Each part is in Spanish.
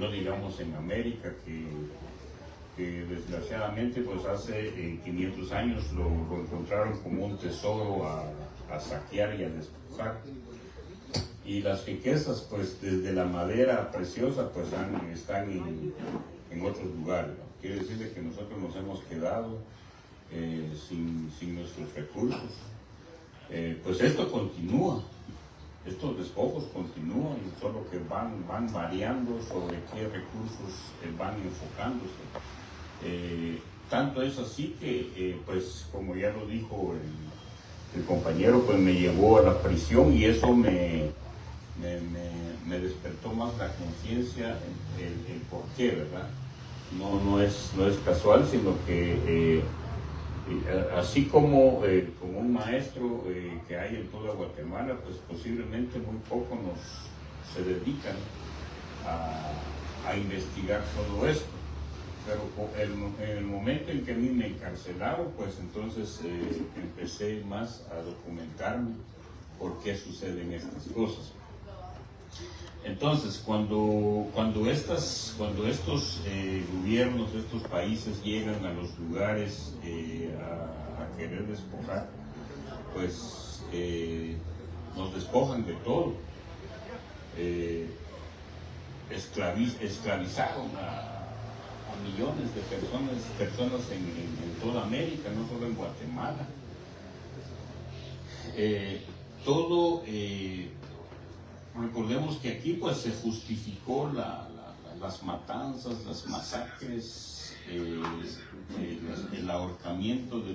no digamos en América, que desgraciadamente pues hace 500 años lo encontraron como un tesoro a saquear y a despojar. Y las riquezas pues desde la madera preciosa pues están en otros lugares, ¿no? Quiere decir que nosotros nos hemos quedado sin nuestros recursos. Pues esto continúa, estos despojos continúan, solo que van variando sobre qué recursos van enfocándose. Tanto es así que, pues como ya lo dijo el compañero, pues me llevó a la prisión y eso me despertó más la conciencia, el por qué, ¿verdad? No es casual, sino que así como un maestro que hay en toda Guatemala, pues posiblemente muy pocos se dedican a investigar todo esto. Pero en el momento en que a mí me encarcelaron, pues entonces empecé más a documentarme por qué suceden estas cosas. Entonces, cuando estos gobiernos, estos países llegan a los lugares a querer despojar, pues nos despojan de todo. Esclavizaron a millones de personas en toda América, no solo en Guatemala. Recordemos que aquí pues se justificó las matanzas, las masacres, el ahorcamiento de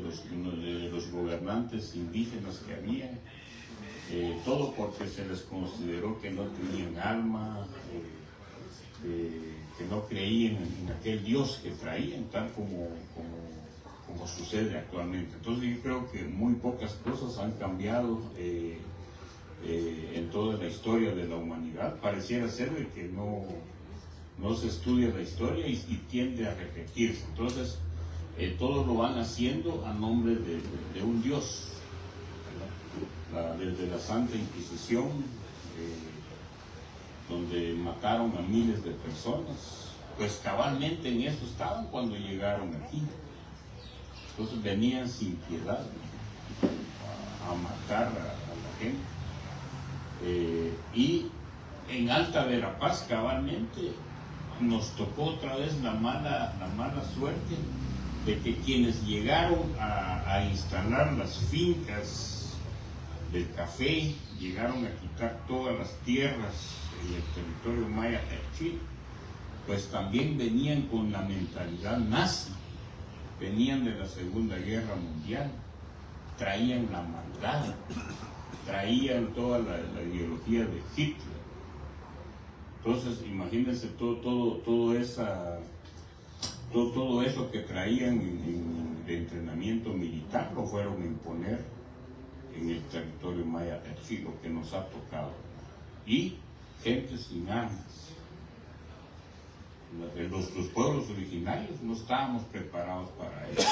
los gobernantes indígenas que había, todo porque se les consideró que no tenían alma, que no creían en aquel Dios que traían, tal como sucede actualmente. Entonces yo creo que muy pocas cosas han cambiado en toda la historia de la humanidad. Pareciera ser de que no se estudia la historia y tiende a repetirse. Entonces todos lo van haciendo a nombre de un Dios, ¿verdad? Desde la Santa Inquisición, donde mataron a miles de personas, pues cabalmente en eso estaban cuando llegaron aquí. Entonces venían sin piedad a matar a la gente. Y en Alta Verapaz cabalmente nos tocó otra vez la mala suerte de que quienes llegaron a instalar las fincas del café, llegaron a quitar todas las tierras en el territorio maya Techí, pues también venían con la mentalidad nazi, venían de la Segunda Guerra Mundial, traían la maldad, traían toda la ideología de Hitler. Entonces imagínense todo eso que traían de entrenamiento militar lo fueron a imponer en el territorio maya Techí, lo que nos ha tocado. Y gente sin armas. Los pueblos originarios no estábamos preparados para eso.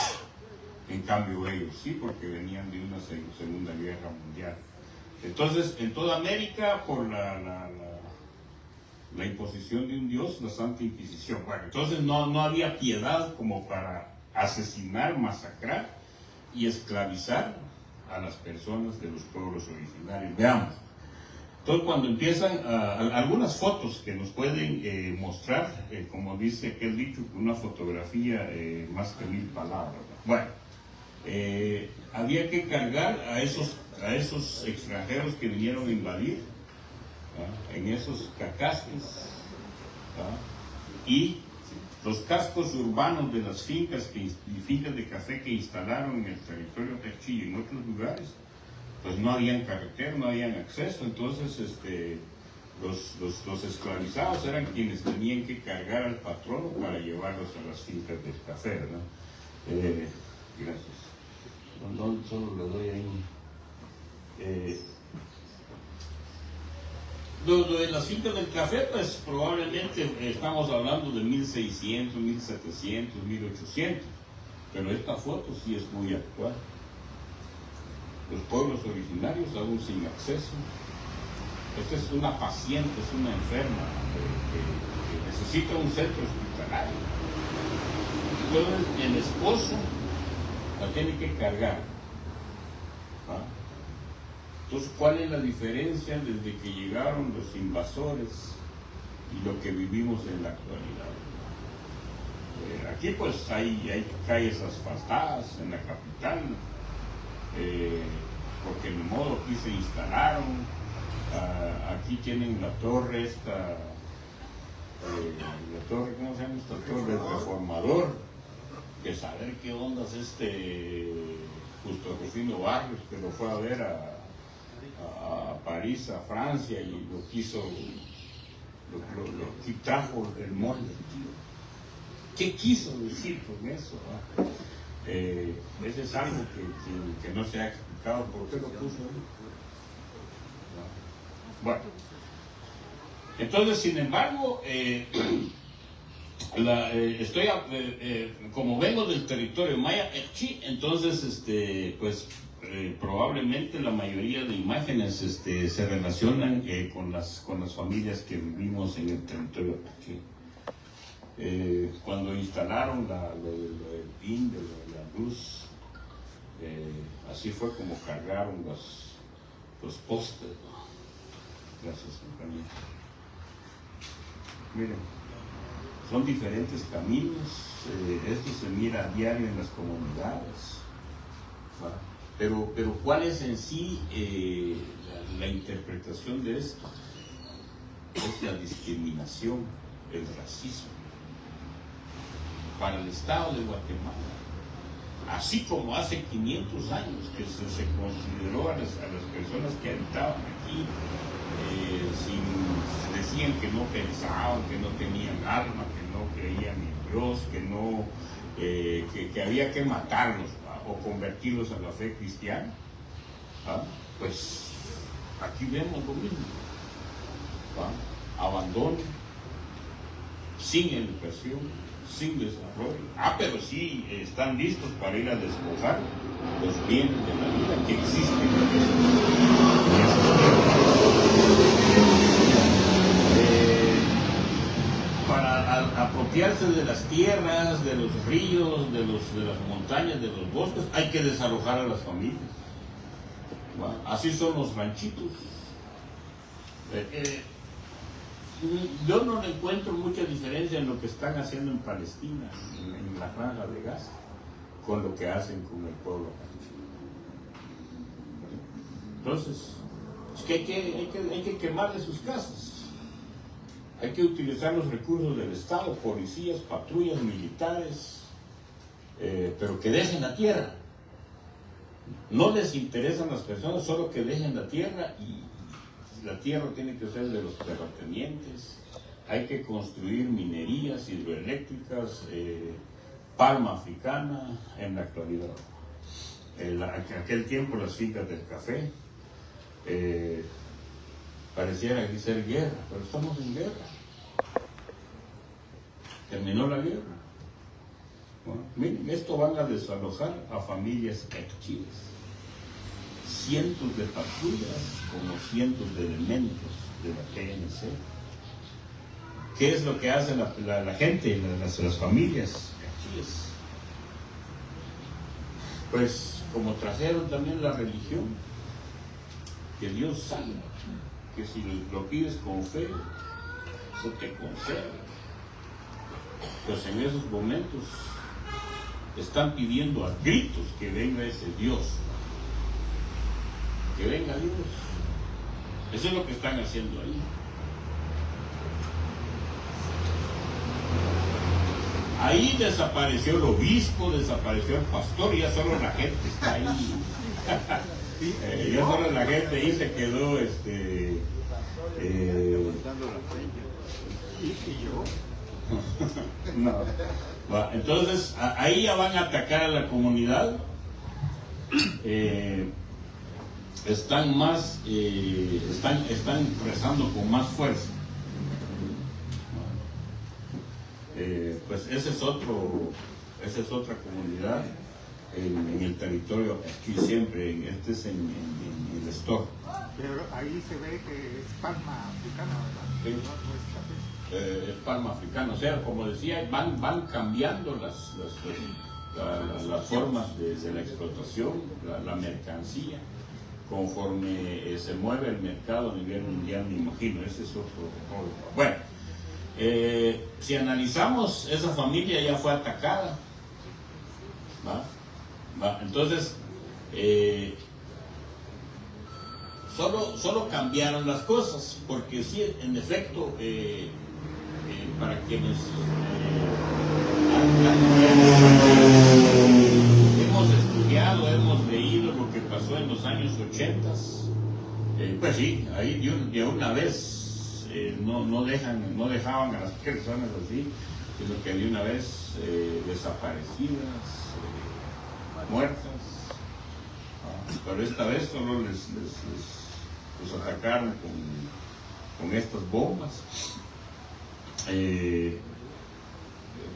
En cambio ellos sí, porque venían de una Segunda Guerra Mundial. Entonces, en toda América, por la imposición de un Dios, la Santa Inquisición. Bueno, entonces no había piedad como para asesinar, masacrar y esclavizar a las personas de los pueblos originarios. Veamos. Entonces, cuando empiezan algunas fotos que nos pueden mostrar, como dice aquel dicho, una fotografía más que 1000 palabras. Bueno, había que cargar a esos extranjeros que vinieron a invadir, ¿verdad? En esos cacastes, ¿verdad? Y los cascos urbanos de las fincas de café que instalaron en el territorio Techí y en otros lugares, pues no habían carretera, no habían acceso. Entonces los esclavizados eran quienes tenían que cargar al patrono para llevarlos a las fincas del café, ¿verdad? Gracias. No, solo le doy ahí. Lo de las fincas del café, pues probablemente estamos hablando de 1600, 1700, 1800, pero esta foto sí es muy actual. Los pueblos originarios aún sin acceso, Esta es una paciente, es una enferma que necesita un centro hospitalario. Entonces el esposo la tiene que cargar. ¿Ah? Entonces, ¿cuál es la diferencia desde que llegaron los invasores y lo que vivimos en la actualidad? Aquí pues hay calles asfaltadas en la capital, porque de modo aquí se instalaron. Aquí tienen la torre esta, la torre, ¿cómo se llama esta torre? El Reformador, que saber qué ondas Justo Rufino Barrios, que lo fue a ver a París, a Francia, y lo quiso, lo trajo el molde, tío. ¿Qué quiso decir con eso? Ese es algo que no se ha explicado. ¿Por qué lo puso ahí? Bueno, entonces, sin embargo, como vengo del territorio maya, entonces, pues, probablemente la mayoría de imágenes se relacionan con las familias que vivimos en el territorio Apache. Cuando instalaron lo del PIN, de la luz, así fue como cargaron los postes, ¿no? Gracias, compañía. Miren, son diferentes caminos. Esto se mira a diario en las comunidades, ¿va? Pero ¿cuál es en sí la interpretación de esto? Es la discriminación, el racismo. Para el Estado de Guatemala, así como hace 500 años que se consideró a las personas que habitaban aquí, decían que no pensaban, que no tenían alma, que no creían en Dios, que había que matarlos, ¿va? O convertirlos a la fe cristiana, ¿va? Pues aquí vemos lo mismo, ¿va? Abandono, sin educación, sin desarrollo. Pero sí están listos para ir a despojar los bienes de la vida que existen en esos para apropiarse de las tierras, de los ríos, de las montañas, de los bosques, hay que desalojar a las familias. ¿Va? Así son los ranchitos. Yo no encuentro mucha diferencia en lo que están haciendo en Palestina, en la franja de Gaza, con lo que hacen con el pueblo palestino. Entonces, es que hay que quemarle sus casas. Hay que utilizar los recursos del Estado, policías, patrullas, militares, pero que dejen la tierra. No les interesan las personas, solo que dejen la tierra, y la tierra tiene que ser de los terratenientes. Hay que construir minerías hidroeléctricas, palma africana en la actualidad. En aquel tiempo las fincas del café, pareciera que ser guerra, pero estamos en guerra. Terminó la guerra. Bueno, miren, esto van a desalojar a familias quechíes. Cientos de patrullas, como cientos de elementos de la PNC. ¿Qué es lo que hace la gente, las familias quechíes? Pues como trajeron también la religión, que Dios salva, que si lo pides con fe, eso te concede. Pues en esos momentos están pidiendo a gritos que venga ese Dios. Que venga Dios. Eso es lo que están haciendo ahí. Ahí desapareció el obispo, desapareció el pastor, y ya solo la gente está ahí. Ya solo la gente ahí se quedó no. Entonces ahí ya van a atacar a la comunidad. Están más están rezando con más fuerza. Pues esa es otra comunidad en el territorio, aquí siempre, este es en el store. Pero ahí se ve que es palma africana, ¿verdad? Sí. No es café. Es palma africana, o sea, como decía, van cambiando las formas de la explotación, la mercancía, conforme se mueve el mercado a nivel mundial, me imagino. Ese es otro. Bueno, si analizamos, esa familia ya fue atacada, ¿va? Entonces, solo cambiaron las cosas, porque sí, en efecto, para quienes hemos estudiado, hemos leído lo que pasó en los años 80, pues sí, ahí de una vez no dejaban a las personas así, sino que de una vez desaparecidas, muertas, pero esta vez solo los atacaron con estas bombas.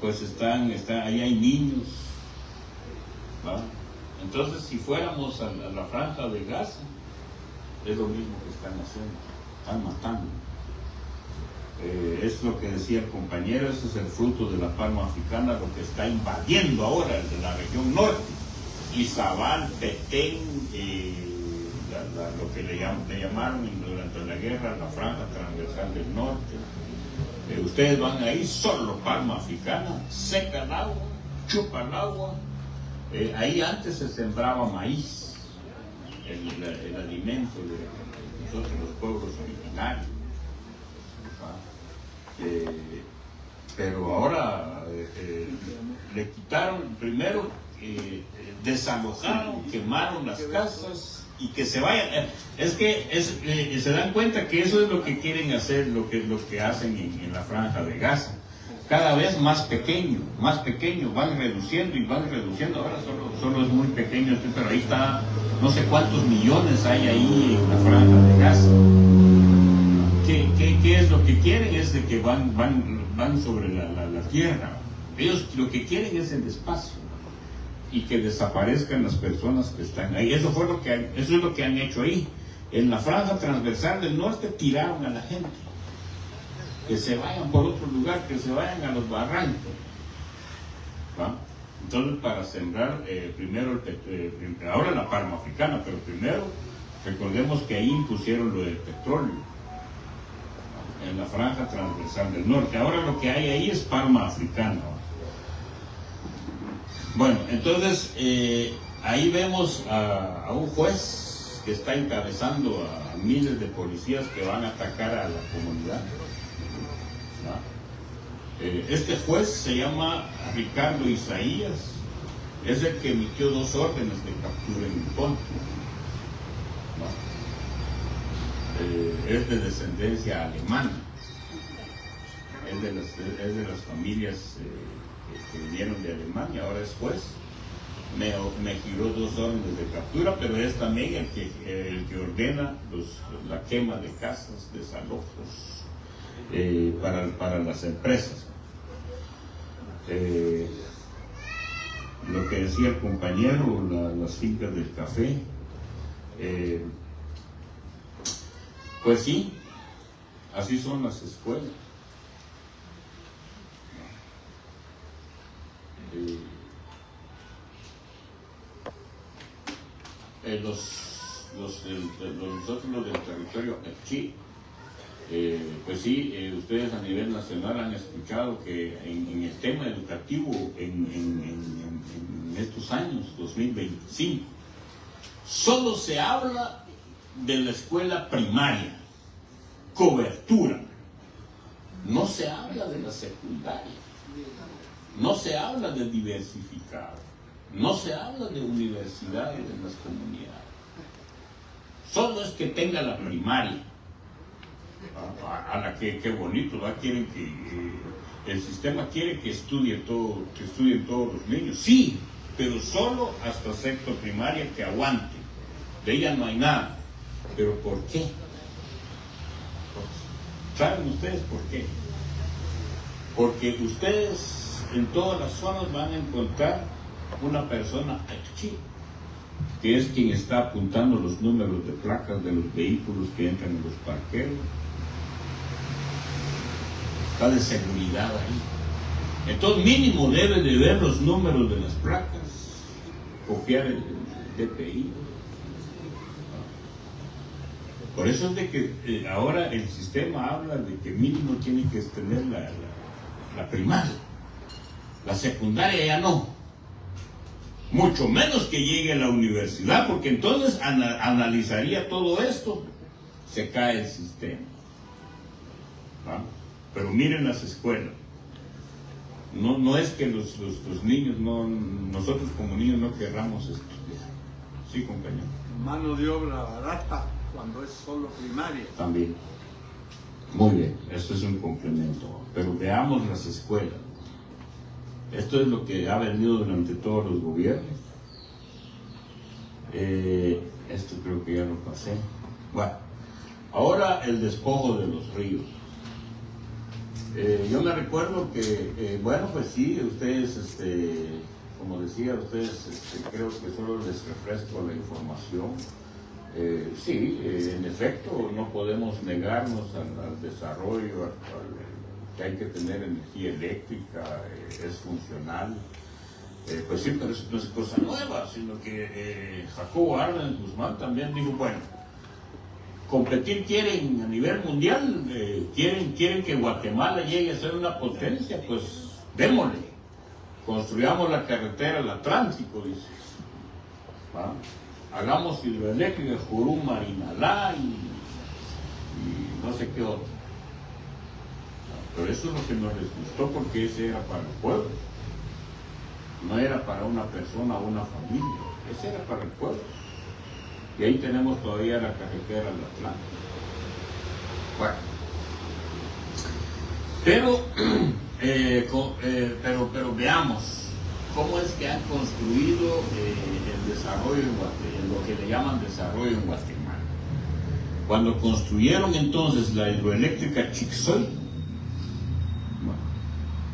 Pues ahí hay niños, ¿va? Entonces, si fuéramos a la franja de Gaza, es lo mismo que están haciendo, están matando. Es lo que decía el compañero, ese es el fruto de la palma africana, lo que está invadiendo ahora de la región norte. Izabal, Petén, lo que le llamaron durante la guerra la franja transversal del norte. Ustedes van ahí, solo palma africana, seca el agua, chupa el agua. Ahí antes se sembraba maíz, el alimento de nosotros, los pueblos originarios. Pero ahora le quitaron, primero desalojaron, quemaron las casas y que se vayan. Es que se dan cuenta que eso es lo que quieren hacer, lo que hacen en la franja de Gaza. Cada vez más pequeño, van reduciendo y van reduciendo. Ahora solo es muy pequeño, pero ahí está, no sé cuántos millones hay ahí en la franja de Gaza. ¿Qué es lo que quieren? Es de que van sobre la tierra. Ellos lo que quieren es el espacio y que desaparezcan las personas que están ahí. Eso es lo que han hecho ahí. En la franja transversal del norte tiraron a la gente. Que se vayan por otro lugar, que se vayan a los barrancos. ¿Va? Entonces, para sembrar primero, ahora la palma africana, pero primero, recordemos que ahí impusieron lo del petróleo, en la franja transversal del norte. Ahora lo que hay ahí es palma africana. Bueno, entonces, ahí vemos a un juez que está encabezando a miles de policías que van a atacar a la comunidad. Este juez se llama Ricardo Isaías, es el que emitió 2 órdenes de captura en mi contra. Es de descendencia alemana, es de las familias que vinieron de Alemania, ahora es juez. Me giró 2 órdenes de captura, pero es también el que ordena la quema de casas, desalojos para las empresas. Lo que decía el compañero, las fincas del café, pues sí, así son las escuelas. Nosotros los del territorio aquí, pues sí, ustedes a nivel nacional han escuchado que en el tema educativo en estos años, 2025, solo se habla de la escuela primaria, cobertura, no se habla de la secundaria, no se habla de diversificado, no se habla de universidades en las comunidades, solo es que tenga la primaria. A la que qué bonito, ¿verdad? Quieren que el sistema quiere que estudien todos los niños, sí, pero solo hasta sexto primaria, que aguante, de ella no hay nada. ¿Pero por qué? ¿Saben ustedes por qué? Porque ustedes en todas las zonas van a encontrar una persona aquí, que es quien está apuntando los números de placas de los vehículos que entran en los parqueos. Está de seguridad ahí. Entonces mínimo debe de ver los números de las placas, copiar el DPI. Por eso es de que ahora el sistema habla de que mínimo tiene que tener la primaria. La secundaria ya no. Mucho menos que llegue a la universidad, porque entonces analizaría todo esto. Se cae el sistema. ¿Va? Pero miren las escuelas. No es que los niños, nosotros como niños no querramos estudiar. Sí, compañero. Mano de obra barata cuando es solo primaria. También. Muy bien, esto es un complemento. Pero veamos las escuelas. Esto es lo que ha venido durante todos los gobiernos. Esto creo que ya lo pasé. Bueno, ahora el despojo de los ríos. Yo me recuerdo que, bueno, pues sí, ustedes, como decía, ustedes creo que solo les refresco la información. Sí, en efecto, no podemos negarnos al desarrollo, que hay que tener energía eléctrica, es funcional. Pues sí, pero eso no es cosa nueva, sino que Jacobo Arbenz Guzmán también dijo, bueno, competir quieren a nivel mundial, quieren que Guatemala llegue a ser una potencia, pues démosle, construyamos la carretera al Atlántico, dice. ¿Va? Hagamos hidroeléctrica, Jurum, Marinalá y no sé qué otro. Pero eso es lo que nos les gustó, porque ese era para el pueblo. No era para una persona o una familia, ese era para el pueblo. Y ahí tenemos todavía la carretera al Atlántico. Bueno, pero veamos cómo es que han construido el desarrollo en lo que le llaman desarrollo en Guatemala. Cuando construyeron entonces la hidroeléctrica Chixoy,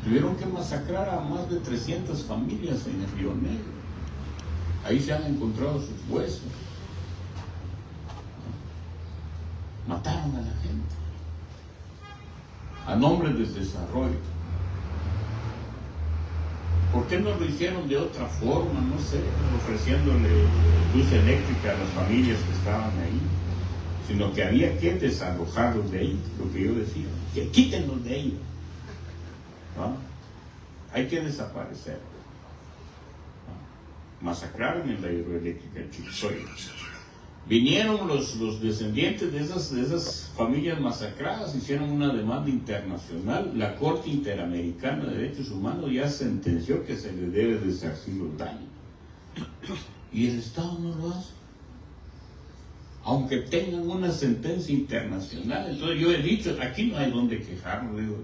tuvieron que masacrar a más de 300 familias en el Río Negro. Ahí se han encontrado sus huesos. Mataron a la gente a nombre del desarrollo. ¿Por qué no lo hicieron de otra forma? No sé, ofreciéndole luz eléctrica a las familias que estaban ahí, sino que había que desalojarlos de ahí, lo que yo decía, que quítenlos de ahí. ¿No? Hay que desaparecer. ¿No? Masacraron en la hidroeléctrica Chixoy. Vinieron los descendientes de esas familias masacradas, hicieron una demanda internacional. La Corte Interamericana de Derechos Humanos ya sentenció que se les debe resarcir los daños. Y el Estado no lo hace. Aunque tengan una sentencia internacional. Entonces yo he dicho, aquí no hay donde quejarnos, digo.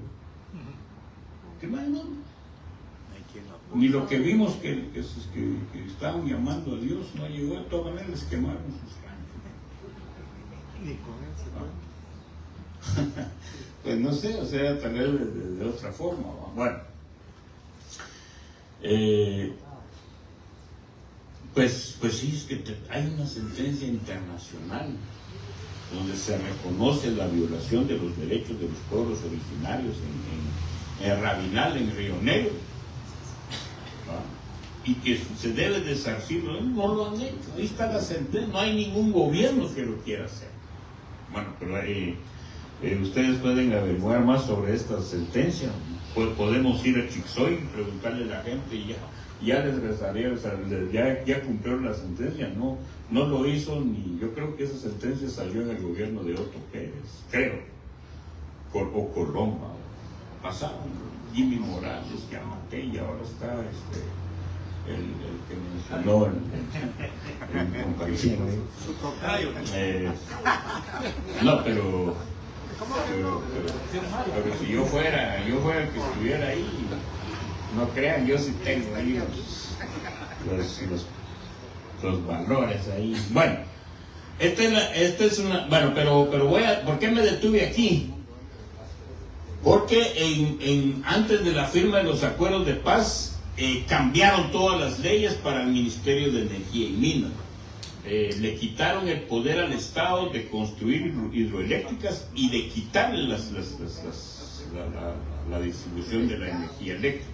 Que no hay donde. Ni lo que vimos que estaban llamando a Dios no llegó, de todas maneras les quemaron sus ranchos. Ni con eso. Pues no sé, o sea, tal vez de otra forma. Bueno, pues sí, es que hay una sentencia internacional donde se reconoce la violación de los derechos de los pueblos originarios en Rabinal, en Río Negro. Y que se debe desarcir, no lo han hecho. Ahí está la sentencia, no hay ningún gobierno que lo quiera hacer. Bueno, pero ustedes pueden averiguar más sobre esta sentencia. Podemos ir a Chixoy y preguntarle a la gente y ya les rezaría, o sea, ya cumplió la sentencia. No lo hizo, ni yo creo que esa sentencia salió en el gobierno de Otto Pérez, creo, o Colomba. Pasaron Jimmy Morales, Yamate, y ahora está el que mencionó el compañero. Su tocayo. No, pero si yo fuera el que estuviera ahí, no crean, yo sí tengo ahí los valores ahí. Bueno, esta es una, bueno, pero ¿por qué me detuve aquí? Porque antes de la firma de los acuerdos de paz, cambiaron todas las leyes para el Ministerio de Energía y Minas. Le quitaron el poder al Estado de construir hidroeléctricas y de quitarle la distribución de la energía eléctrica.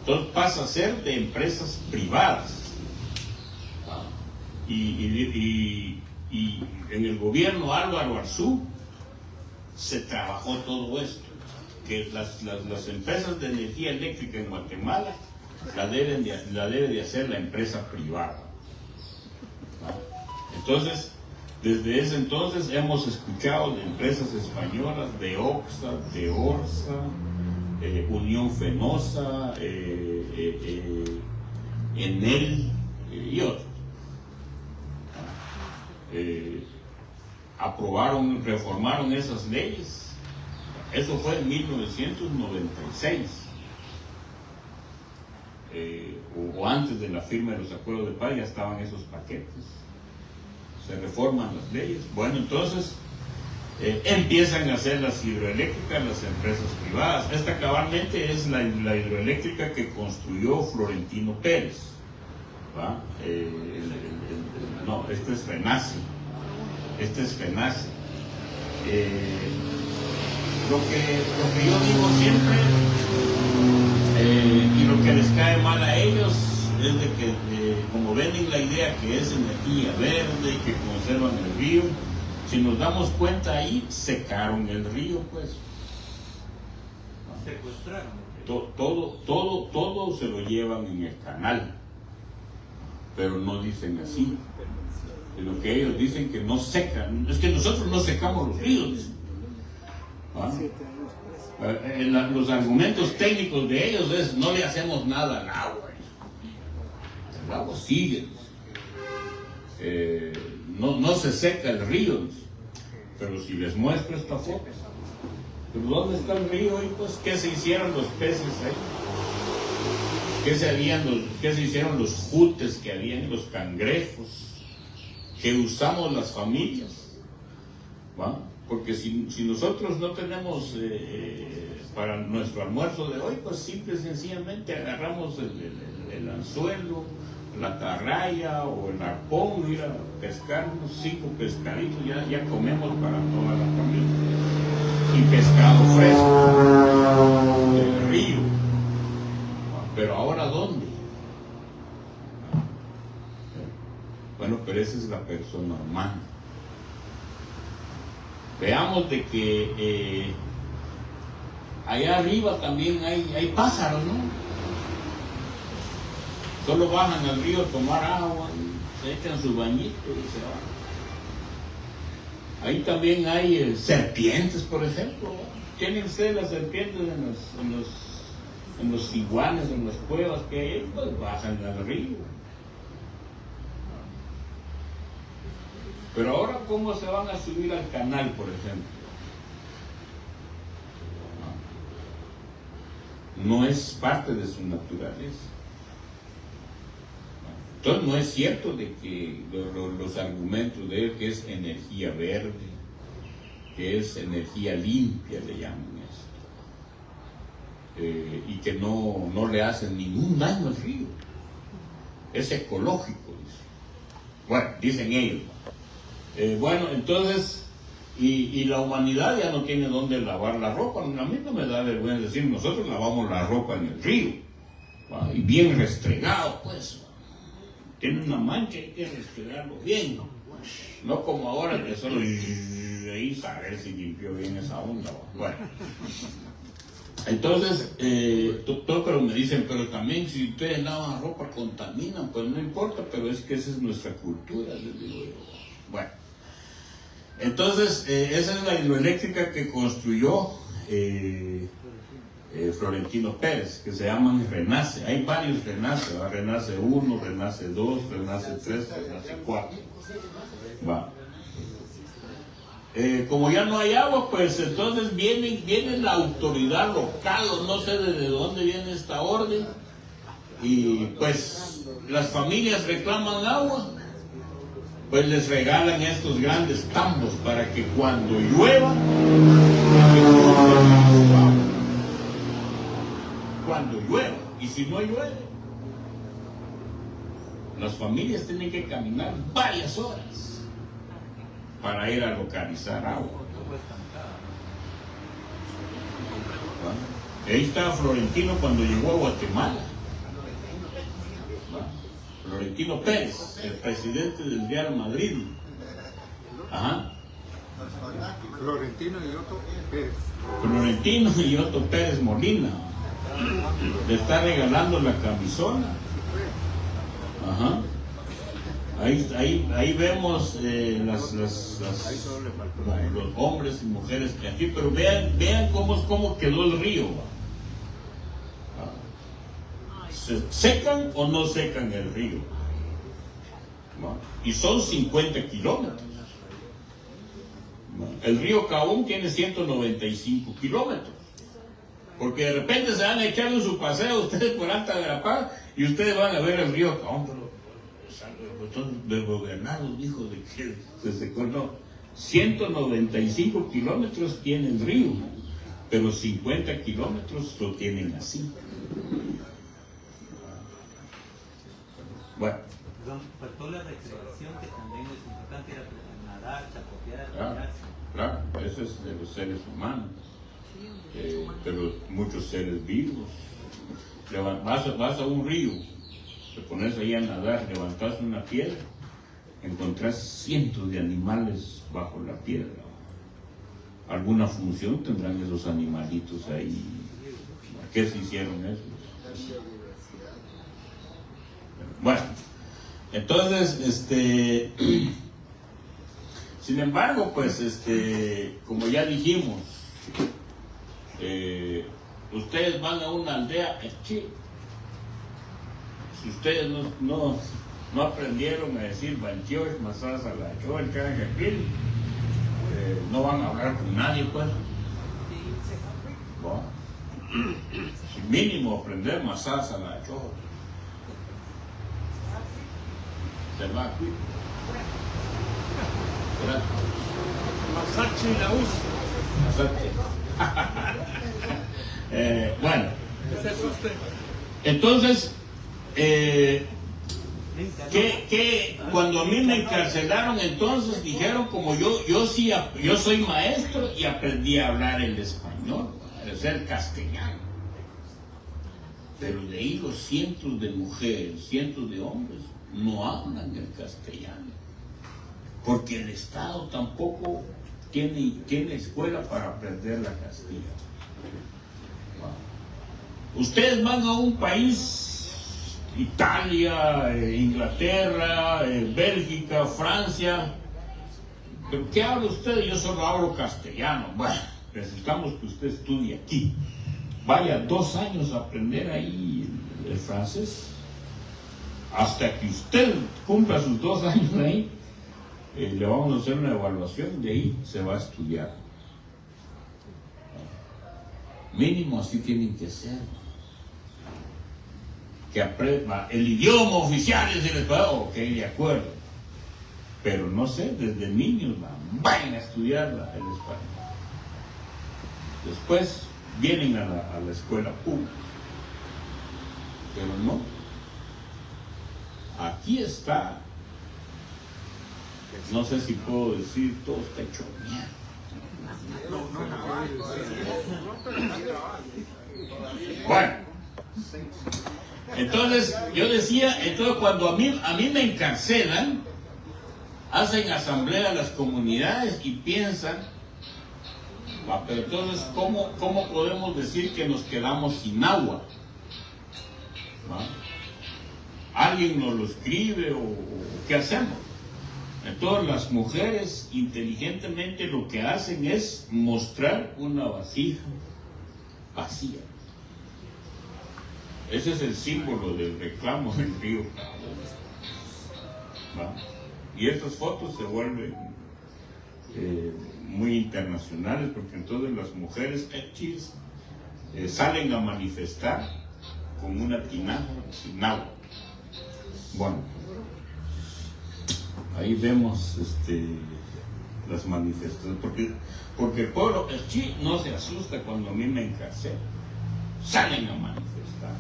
Entonces pasa a ser de empresas privadas. Y en el gobierno Álvaro Arzú se trabajó todo esto, que las empresas de energía eléctrica en Guatemala la debe de hacer la empresa privada. Entonces, desde ese entonces hemos escuchado de empresas españolas, de Oxa, de Orsa, Unión Fenosa, Enel y otros. Reformaron esas leyes. Eso fue en 1996. O antes de la firma de los acuerdos de paz ya estaban esos paquetes. Se reforman las leyes. Bueno, entonces empiezan a hacer las hidroeléctricas las empresas privadas. Esta cabalmente es la hidroeléctrica que construyó Florentino Pérez. ¿Va? No, este es Renace. Lo que yo digo siempre, y lo que les cae mal a ellos, es de que como venden la idea que es energía verde y que conservan el río, si nos damos cuenta ahí, secaron el río, pues. Secuestraron. Todo se lo llevan en el canal, pero no dicen así. Lo que ellos dicen que no secan, es que nosotros no secamos los ríos, dicen. Los argumentos técnicos de ellos es: no le hacemos nada al agua, el agua sigue, no se seca el río, pero si les muestro esta foto, pero ¿dónde está el río? Y pues, ¿qué se hicieron los peces ahí? ¿Qué se hicieron los jutes que habían, los cangrejos que usamos las familias? ¿Va? Porque si nosotros no tenemos para nuestro almuerzo de hoy, pues simple y sencillamente agarramos el anzuelo, la carraya o el arpón, ir a pescar unos 5 pescaditos, ya comemos para toda la familia. Y pescado fresco del río. Pero ahora, ¿dónde? Bueno, pero esa es la persona humana. Veamos de que allá arriba también hay pájaros, ¿no? Solo bajan al río a tomar agua, se echan su bañito y se van. Ahí también hay serpientes, por ejemplo. ¿Tienen ustedes las serpientes en los iguanes, en las cuevas que hay ahí? Pues bajan al río. Pero ahora, ¿cómo se van a subir al canal, por ejemplo? No es parte de su naturaleza. Entonces no es cierto de que los argumentos de él, que es energía verde, que es energía limpia, le llaman esto, y que no le hacen ningún daño al río. Es ecológico, dice. Bueno, dicen ellos. Bueno, entonces, y la humanidad ya no tiene dónde lavar la ropa. A mí no me da vergüenza decir, nosotros lavamos la ropa en el río, ¿va? Y bien restregado, pues. Tiene una mancha, hay que restregarlo bien, no como ahora que solo ahí saber si limpió bien esa onda, ¿va? Bueno, entonces, pero me dicen, pero también si ustedes lavan ropa contaminan, pues no importa, pero es que esa es nuestra cultura, les digo yo. Bueno, entonces, esa es la hidroeléctrica que construyó Florentino Pérez, que se llaman Renace. Hay varios Renace, ¿va? Renace 1, Renace 2, Renace 3, Renace 4. Va. Como ya no hay agua, pues entonces viene la autoridad local, o no sé de dónde viene esta orden, y pues las familias reclaman agua, pues les regalan estos grandes tambos para que cuando llueva, cuando llueva, si no llueve, las familias tienen que caminar varias horas para ir a localizar agua. Ahí estaba Florentino cuando llegó a Guatemala. Florentino Pérez, el presidente del Real Madrid. Ajá. Florentino y Otto Pérez. Florentino y Otto Pérez Molina. Le está regalando la camisola. Ajá. Ahí vemos los hombres y mujeres que aquí, pero vean cómo quedó el río. ¿Se secan o no secan el río? Y son 50 kilómetros. El río Caún tiene 195 kilómetros. Porque de repente se van a echar en su paseo ustedes por Alta Verapaz y ustedes van a ver el río Caún, pero son desgobernados, dijo, de que se secó. No, 195 kilómetros tiene el río, pero 50 kilómetros lo tienen así. Bueno. Faltó la recreación, que también es importante, era nadar, chapotear, claro, eso es de los seres humanos, pero muchos seres vivos. Vas a un río, te pones ahí a nadar, levantas una piedra, encontrás cientos de animales bajo la piedra. Alguna función tendrán esos animalitos ahí. ¿A qué se hicieron eso? Bueno, entonces, sin embargo, pues, como ya dijimos, ustedes van a una aldea aquí. Si ustedes no aprendieron a decir Banchioch, Masasa, Lacho, el Canjapil, no van a hablar con nadie, pues. Bueno, si mínimo aprender Masasa, Lacho. Se va aquí. Masachi la usa. Bueno, Ese es usted. entonces, cuando a mí me encarcelaron, entonces dijeron, como yo soy maestro y aprendí a hablar el español, a ser castellano. Pero de ahí los cientos de mujeres, cientos de hombres no hablan el castellano, porque el Estado tampoco tiene escuela para aprender la castilla. Ustedes van a un país, Italia, Inglaterra, Bélgica, Francia, ¿pero qué habla usted? Yo solo hablo castellano. Bueno, necesitamos que usted estudie aquí. Vaya 2 años a aprender ahí el francés. Hasta que usted cumpla sus 2 años ahí, le vamos a hacer una evaluación, de ahí se va a estudiar. Mínimo así tienen que ser. Que aprenda el idioma oficial es el español, ok, de acuerdo. Pero no sé, desde niños vayan a estudiar el español. Después vienen a la escuela pública. Pero no. Aquí está, no sé si puedo decir, todo está hecho mierda. Bueno, entonces yo decía, cuando a mí me encarcelan, hacen asamblea a las comunidades y piensan, pero entonces, ¿cómo podemos decir que nos quedamos sin agua? ¿Alguien nos lo escribe o qué hacemos? Entonces las mujeres inteligentemente lo que hacen es mostrar una vasija vacía. Ese es el símbolo del reclamo del río Caún. Y estas fotos se vuelven muy internacionales, porque entonces las mujeres hechis salen a manifestar con una tinaja sin agua. Bueno, ahí vemos las manifestaciones, porque el pueblo hechí no se asusta cuando a mí me encarcelan, salen a manifestar.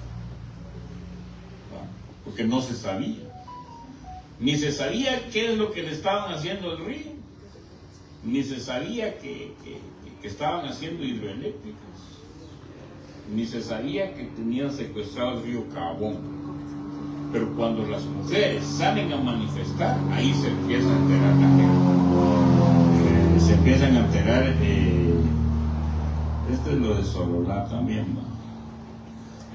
¿va? Porque no se sabía. Ni se sabía qué es lo que le estaban haciendo al río, ni se sabía que estaban haciendo hidroeléctricas, ni se sabía que tenían secuestrado el río Cabón. Pero cuando las mujeres salen a manifestar, ahí se empieza a enterar la gente. Se empiezan a enterar, esto es lo de Sololá también, ¿no?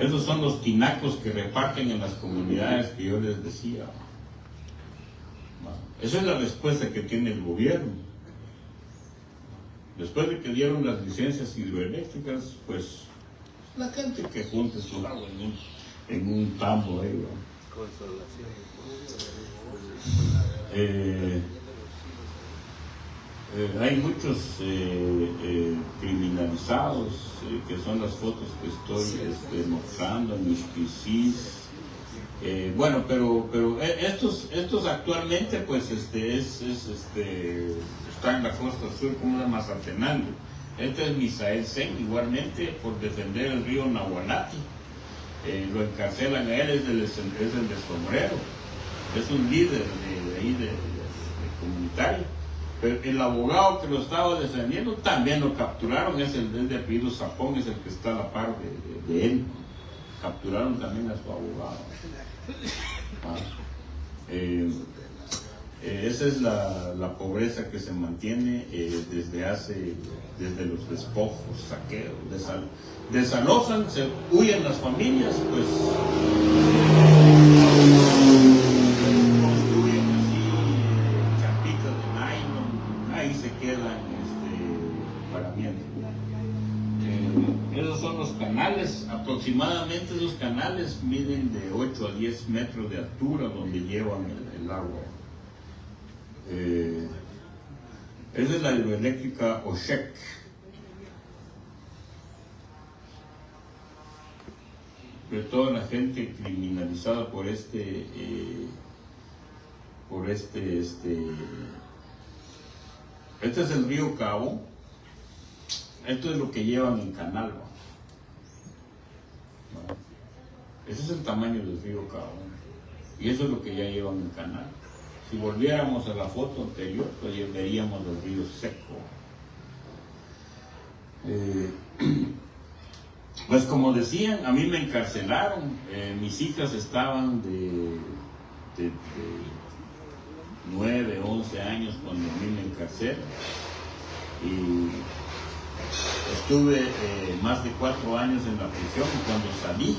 Esos son los tinacos que reparten en las comunidades que yo les decía. Esa es la respuesta que tiene el gobierno. Después de que dieron las licencias hidroeléctricas, pues la gente que junte su agua en un tambo ahí, ¿no? Hay muchos criminalizados, que son las fotos que estoy mostrando en mis PCs. Bueno, pero estos actualmente pues está en la costa sur como de Mazatenango. Este es Misael Sen, igualmente por defender el río Nahualati. Lo encarcelan a él, es el de Sombrero, es un líder de comunitario. Pero el abogado que lo estaba defendiendo también lo capturaron, es el de apellido Zapón, es el que está a la par de él. Capturaron también a su abogado. Esa es la pobreza que se mantiene desde los despojos, saqueos, desalojan, huyen las familias, pues construyen así chapitas de nylon, ahí se quedan paramientos. Esos son los canales, aproximadamente esos canales miden de 8 a 10 metros de altura donde llevan el agua. Esa es la hidroeléctrica Oshek. Pero toda la gente criminalizada por este es el río Cabo. Esto es lo que llevan en canal, ¿no? Ese es el tamaño del río Cabo y eso es lo que ya llevan en canal. Si volviéramos a la foto anterior, pues veríamos el río seco. Pues como decían, a mí me encarcelaron. Mis hijas estaban de 9, 11 años cuando a mí me encarcelaron. Y estuve más de 4 años en la prisión y cuando salí,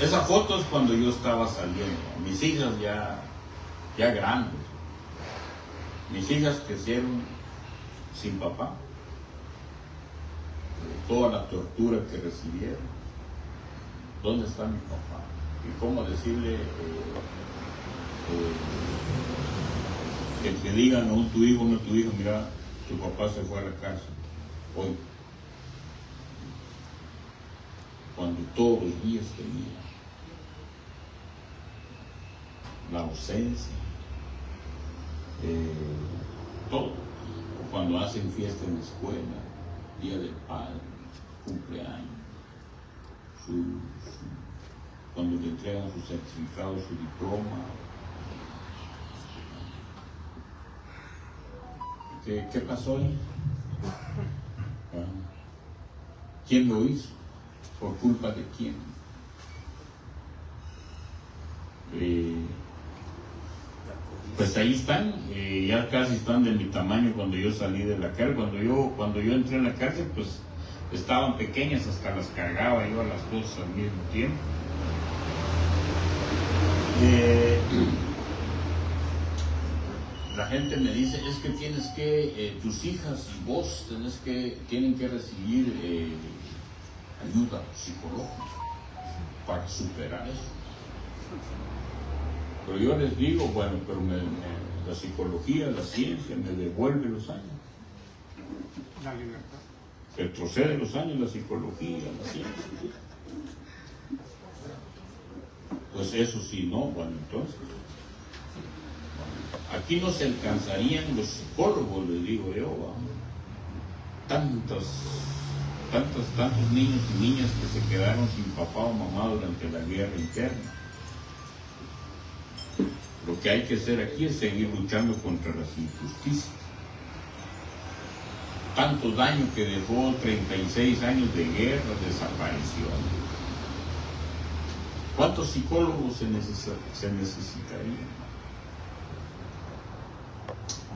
esa foto es cuando yo estaba saliendo. Mis hijas ya grandes. Mis hijas crecieron sin papá. Toda la tortura que recibieron. ¿Dónde está mi papá? Y cómo decirle que digan a tu hijo, no tu hijo, mira, tu papá se fue a la cárcel hoy. Cuando todos los días tenía la ausencia, todo. Cuando hacen fiesta en la escuela, día del padre, cumpleaños, cuando le entregan su certificado, su diploma. ¿Qué pasó ahí? ¿Quién lo hizo? ¿Por culpa de quién? Pues ahí están, ya casi están de mi tamaño cuando yo salí de la cárcel. Cuando yo entré en la cárcel, pues estaban pequeñas, hasta las cargaba yo a las dos al mismo tiempo. La gente me dice, es que tienes que, tus hijas y vos tienen que recibir ayuda psicológica para superar eso. Pero yo les digo, bueno, pero la psicología, la ciencia me devuelve los años. La libertad. Retrocede los años la psicología, la ciencia. Pues eso sí, no, bueno, entonces. Aquí no se alcanzarían los psicólogos, les digo yo, ¿va? Tantos niños y niñas que se quedaron sin papá o mamá durante la guerra interna. Lo que hay que hacer aquí es seguir luchando contra las injusticias. Tanto daño que dejó 36 años de guerra, desaparición. ¿Cuántos psicólogos se necesitarían?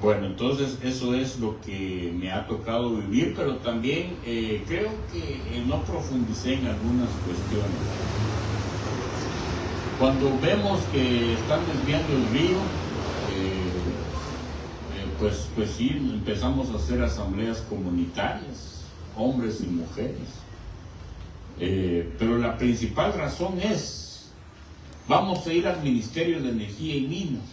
Bueno, entonces eso es lo que me ha tocado vivir, pero también creo que no profundicé en algunas cuestiones. Cuando vemos que están desviando el río, pues sí, empezamos a hacer asambleas comunitarias, hombres y mujeres. Pero la principal razón es, vamos a ir al Ministerio de Energía y Minas.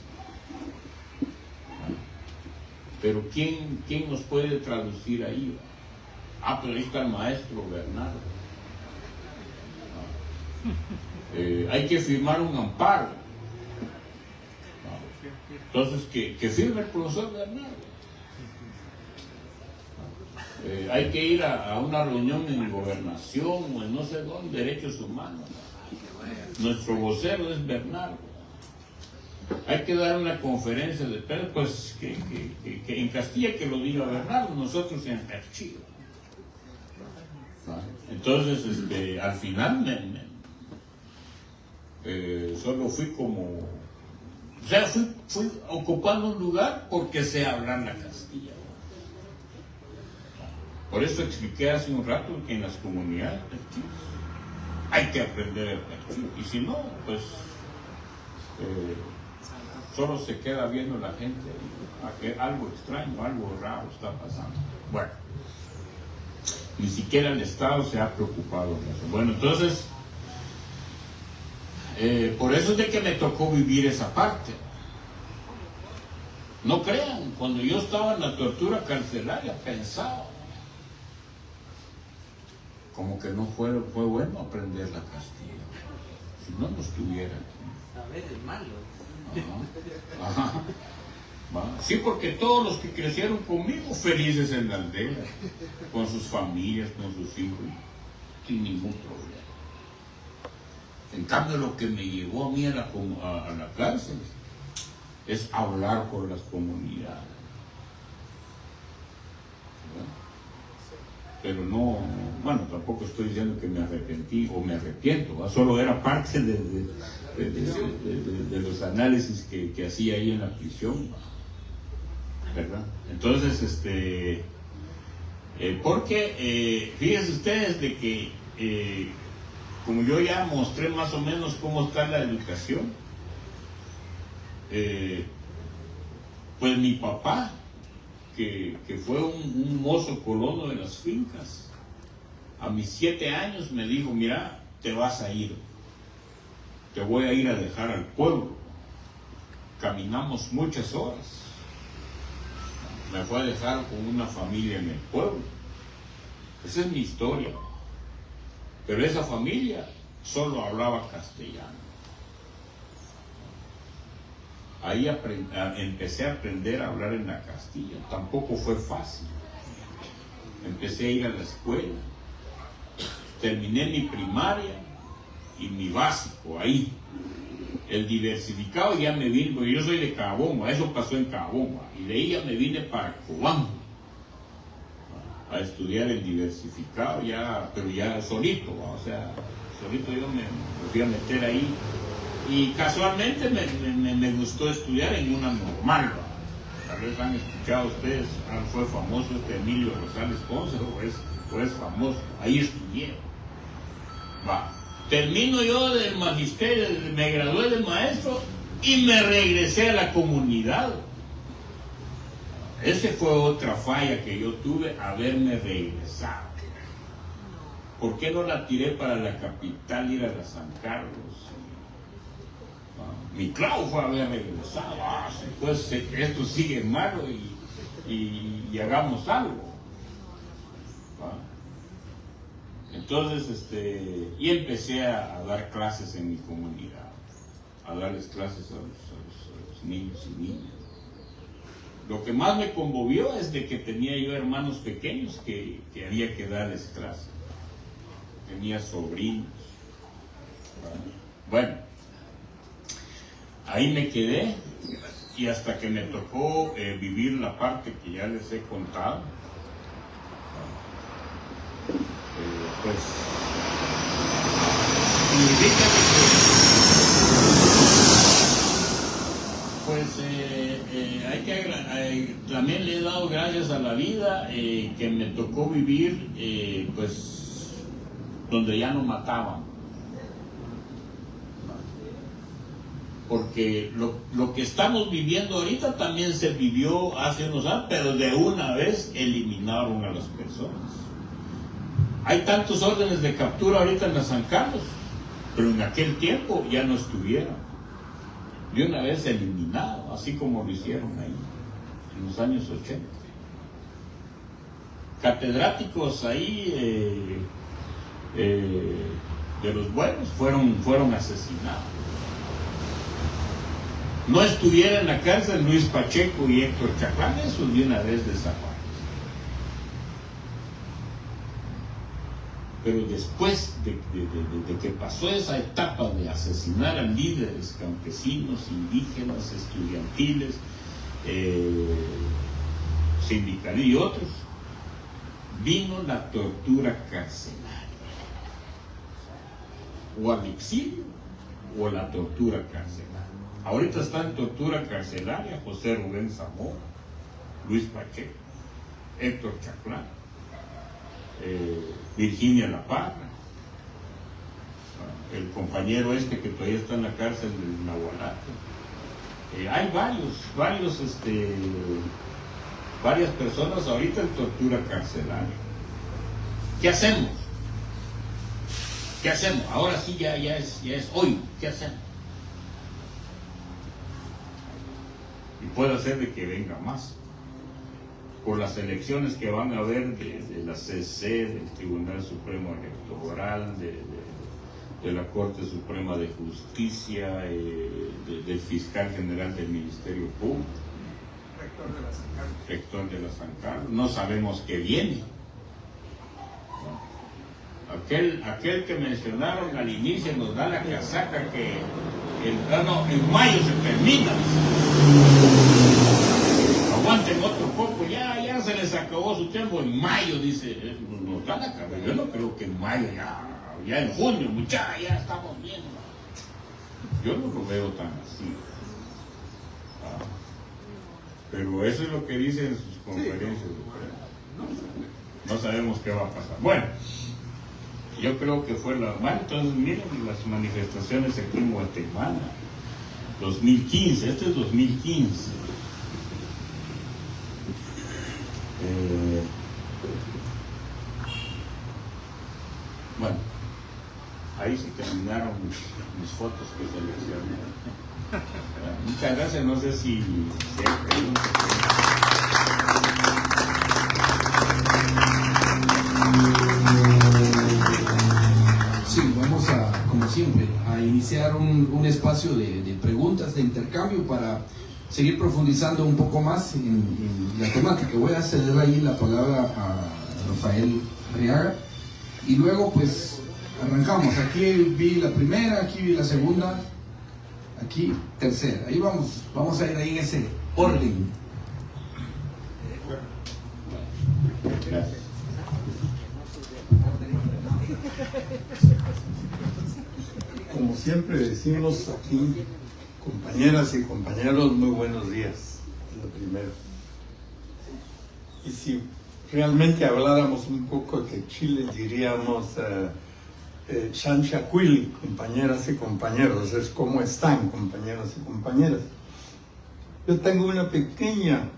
Pero ¿quién nos puede traducir ahí? Pero ahí está el maestro Bernardo. Hay que firmar un amparo. Entonces, que firme el profesor Bernardo. Hay que ir a una reunión en gobernación o en no sé dónde, derechos humanos. Nuestro vocero es Bernardo. Hay que dar una conferencia de prensa, pues que en Castilla que lo diga Bernardo, nosotros en Archivo. Entonces, al final solo fui como, o sea, fui ocupando un lugar porque sé hablar la Castilla. Por eso expliqué hace un rato que en las comunidades hay que aprender el Archivo, y si no, pues solo se queda viendo la gente a que algo extraño, algo raro está pasando. Bueno, ni siquiera el Estado se ha preocupado de eso. Bueno, entonces, por eso es de que me tocó vivir esa parte. No crean, cuando yo estaba en la tortura carcelaria pensaba, como que no fue bueno aprender la Castilla, si no estuviera aquí. Saber es malo. Ajá. Sí, porque todos los que crecieron conmigo felices en la aldea, con sus familias, con sus hijos, sin ningún problema. En cambio, lo que me llevó a mí a la cárcel es hablar por las comunidades. Pero no, bueno, tampoco estoy diciendo que me arrepentí o me arrepiento, ¿va? Solo era parte de los análisis que hacía ahí en la prisión, ¿verdad? Entonces, porque fíjense ustedes de que como yo ya mostré más o menos cómo está la educación, pues mi papá, que fue un mozo colono de las fincas, a mis 7 años me dijo, mira, te vas a ir, te voy a ir a dejar al pueblo. Caminamos muchas horas, me fue a dejar con una familia en el pueblo. Esa es mi historia, pero esa familia solo hablaba castellano. Ahí empecé a aprender a hablar en la Castilla. Tampoco fue fácil. Empecé a ir a la escuela. Terminé mi primaria y mi básico ahí. El diversificado ya me vine, porque yo soy de Cabomba, eso pasó en Cabomba. Y de ahí ya me vine para Cobán a estudiar el diversificado, pero ya solito, o sea, solito yo me fui a meter ahí. Y casualmente me gustó estudiar en una normal. Tal vez han escuchado ustedes, fue famoso Emilio Rosales Ponce, o es famoso, ahí estudié. Termino yo del magisterio, me gradué de maestro y me regresé a la comunidad. Esa fue otra falla que yo tuve, haberme regresado. ¿Por qué no la tiré para la capital, ir a la San Carlos? Mi clavo fue haber regresado. Pues esto sigue malo y hagamos algo. Entonces, y empecé a dar clases en mi comunidad, a darles clases a los niños y niñas. Lo que más me conmovió es de que tenía yo hermanos pequeños que había que darles clases. Tenía sobrinos. Bueno, ahí me quedé y hasta que me tocó vivir la parte que ya les he contado, pues significa que también le he dado gracias a la vida que me tocó vivir pues donde ya no mataban. Porque lo que estamos viviendo ahorita también se vivió hace unos años, pero de una vez eliminaron a las personas. Hay tantos órdenes de captura ahorita en la San Carlos, pero en aquel tiempo ya no estuvieron. De una vez eliminado, así como lo hicieron ahí, en los años 80. Catedráticos ahí de los buenos fueron asesinados. No estuviera en la cárcel Luis Pacheco y Héctor Chaclán, eso de una vez desapareció. Pero después de que pasó esa etapa de asesinar a líderes campesinos, indígenas, estudiantiles, sindicales y otros, vino la tortura carcelaria, o al exilio o la tortura carcelaria. Ahorita está en tortura carcelaria José Rubén Zamora, Luis Pacheco, Héctor Chaclán, Virginia La Parra, el compañero que todavía está en la cárcel del Nahualate. Hay varias personas ahorita en tortura carcelaria. ¿Qué hacemos? ¿Qué hacemos? Ahora sí ya es hoy. ¿Qué hacemos? Y puede ser de que venga más. Por las elecciones que van a haber de la CC, del Tribunal Supremo Electoral, de la Corte Suprema de Justicia, del Fiscal General del Ministerio Público, rector de la San Carlos. No sabemos qué viene. Aquel que mencionaron al inicio nos da la casaca que en mayo se termina. Aguanten otro poco, ya se les acabó su tiempo. En mayo, dice, nos da la casaca. Yo no creo que en mayo, ya en junio, muchachos, ya estamos viendo. Yo no lo veo tan así. Pero eso es lo que dicen en sus conferencias. No sabemos qué va a pasar. Bueno, yo creo que fue entonces miren las manifestaciones aquí en Guatemala, 2015, este es 2015. Bueno, ahí se terminaron mis fotos que seleccioné. Muchas gracias, no sé si hay preguntas. Sí, vamos a, como siempre, a iniciar un espacio de preguntas, de intercambio para seguir profundizando un poco más en la temática. Voy a ceder ahí la palabra a Rafael Arriaga y luego pues arrancamos. Aquí vi la primera, aquí vi la segunda, aquí tercera. Ahí vamos a ir ahí en ese orden. Gracias. Como siempre decimos aquí, compañeras y compañeros, muy buenos días, lo primero. Y si realmente habláramos un poco de Chile, diríamos Xanchacuil, compañeras y compañeros, es cómo están, compañeros y compañeras. Yo tengo una pequeña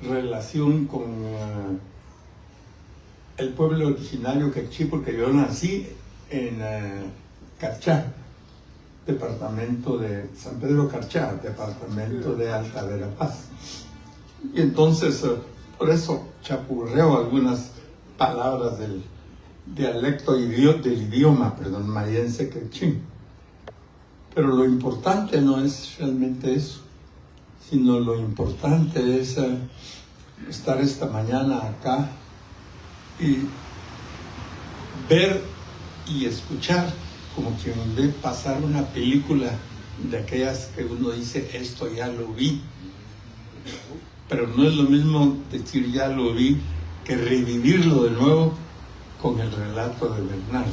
relación con el pueblo originario quechí, porque yo nací en Carchá, departamento de San Pedro Carchá, departamento de Alta Verapaz. Y entonces, por eso chapurreo algunas palabras del dialecto del idioma, mayense quechí. Pero lo importante no es realmente eso, sino lo importante es estar esta mañana acá y ver y escuchar como quien ve pasar una película de aquellas que uno dice, esto ya lo vi. Pero no es lo mismo decir ya lo vi que revivirlo de nuevo con el relato de Bernardo.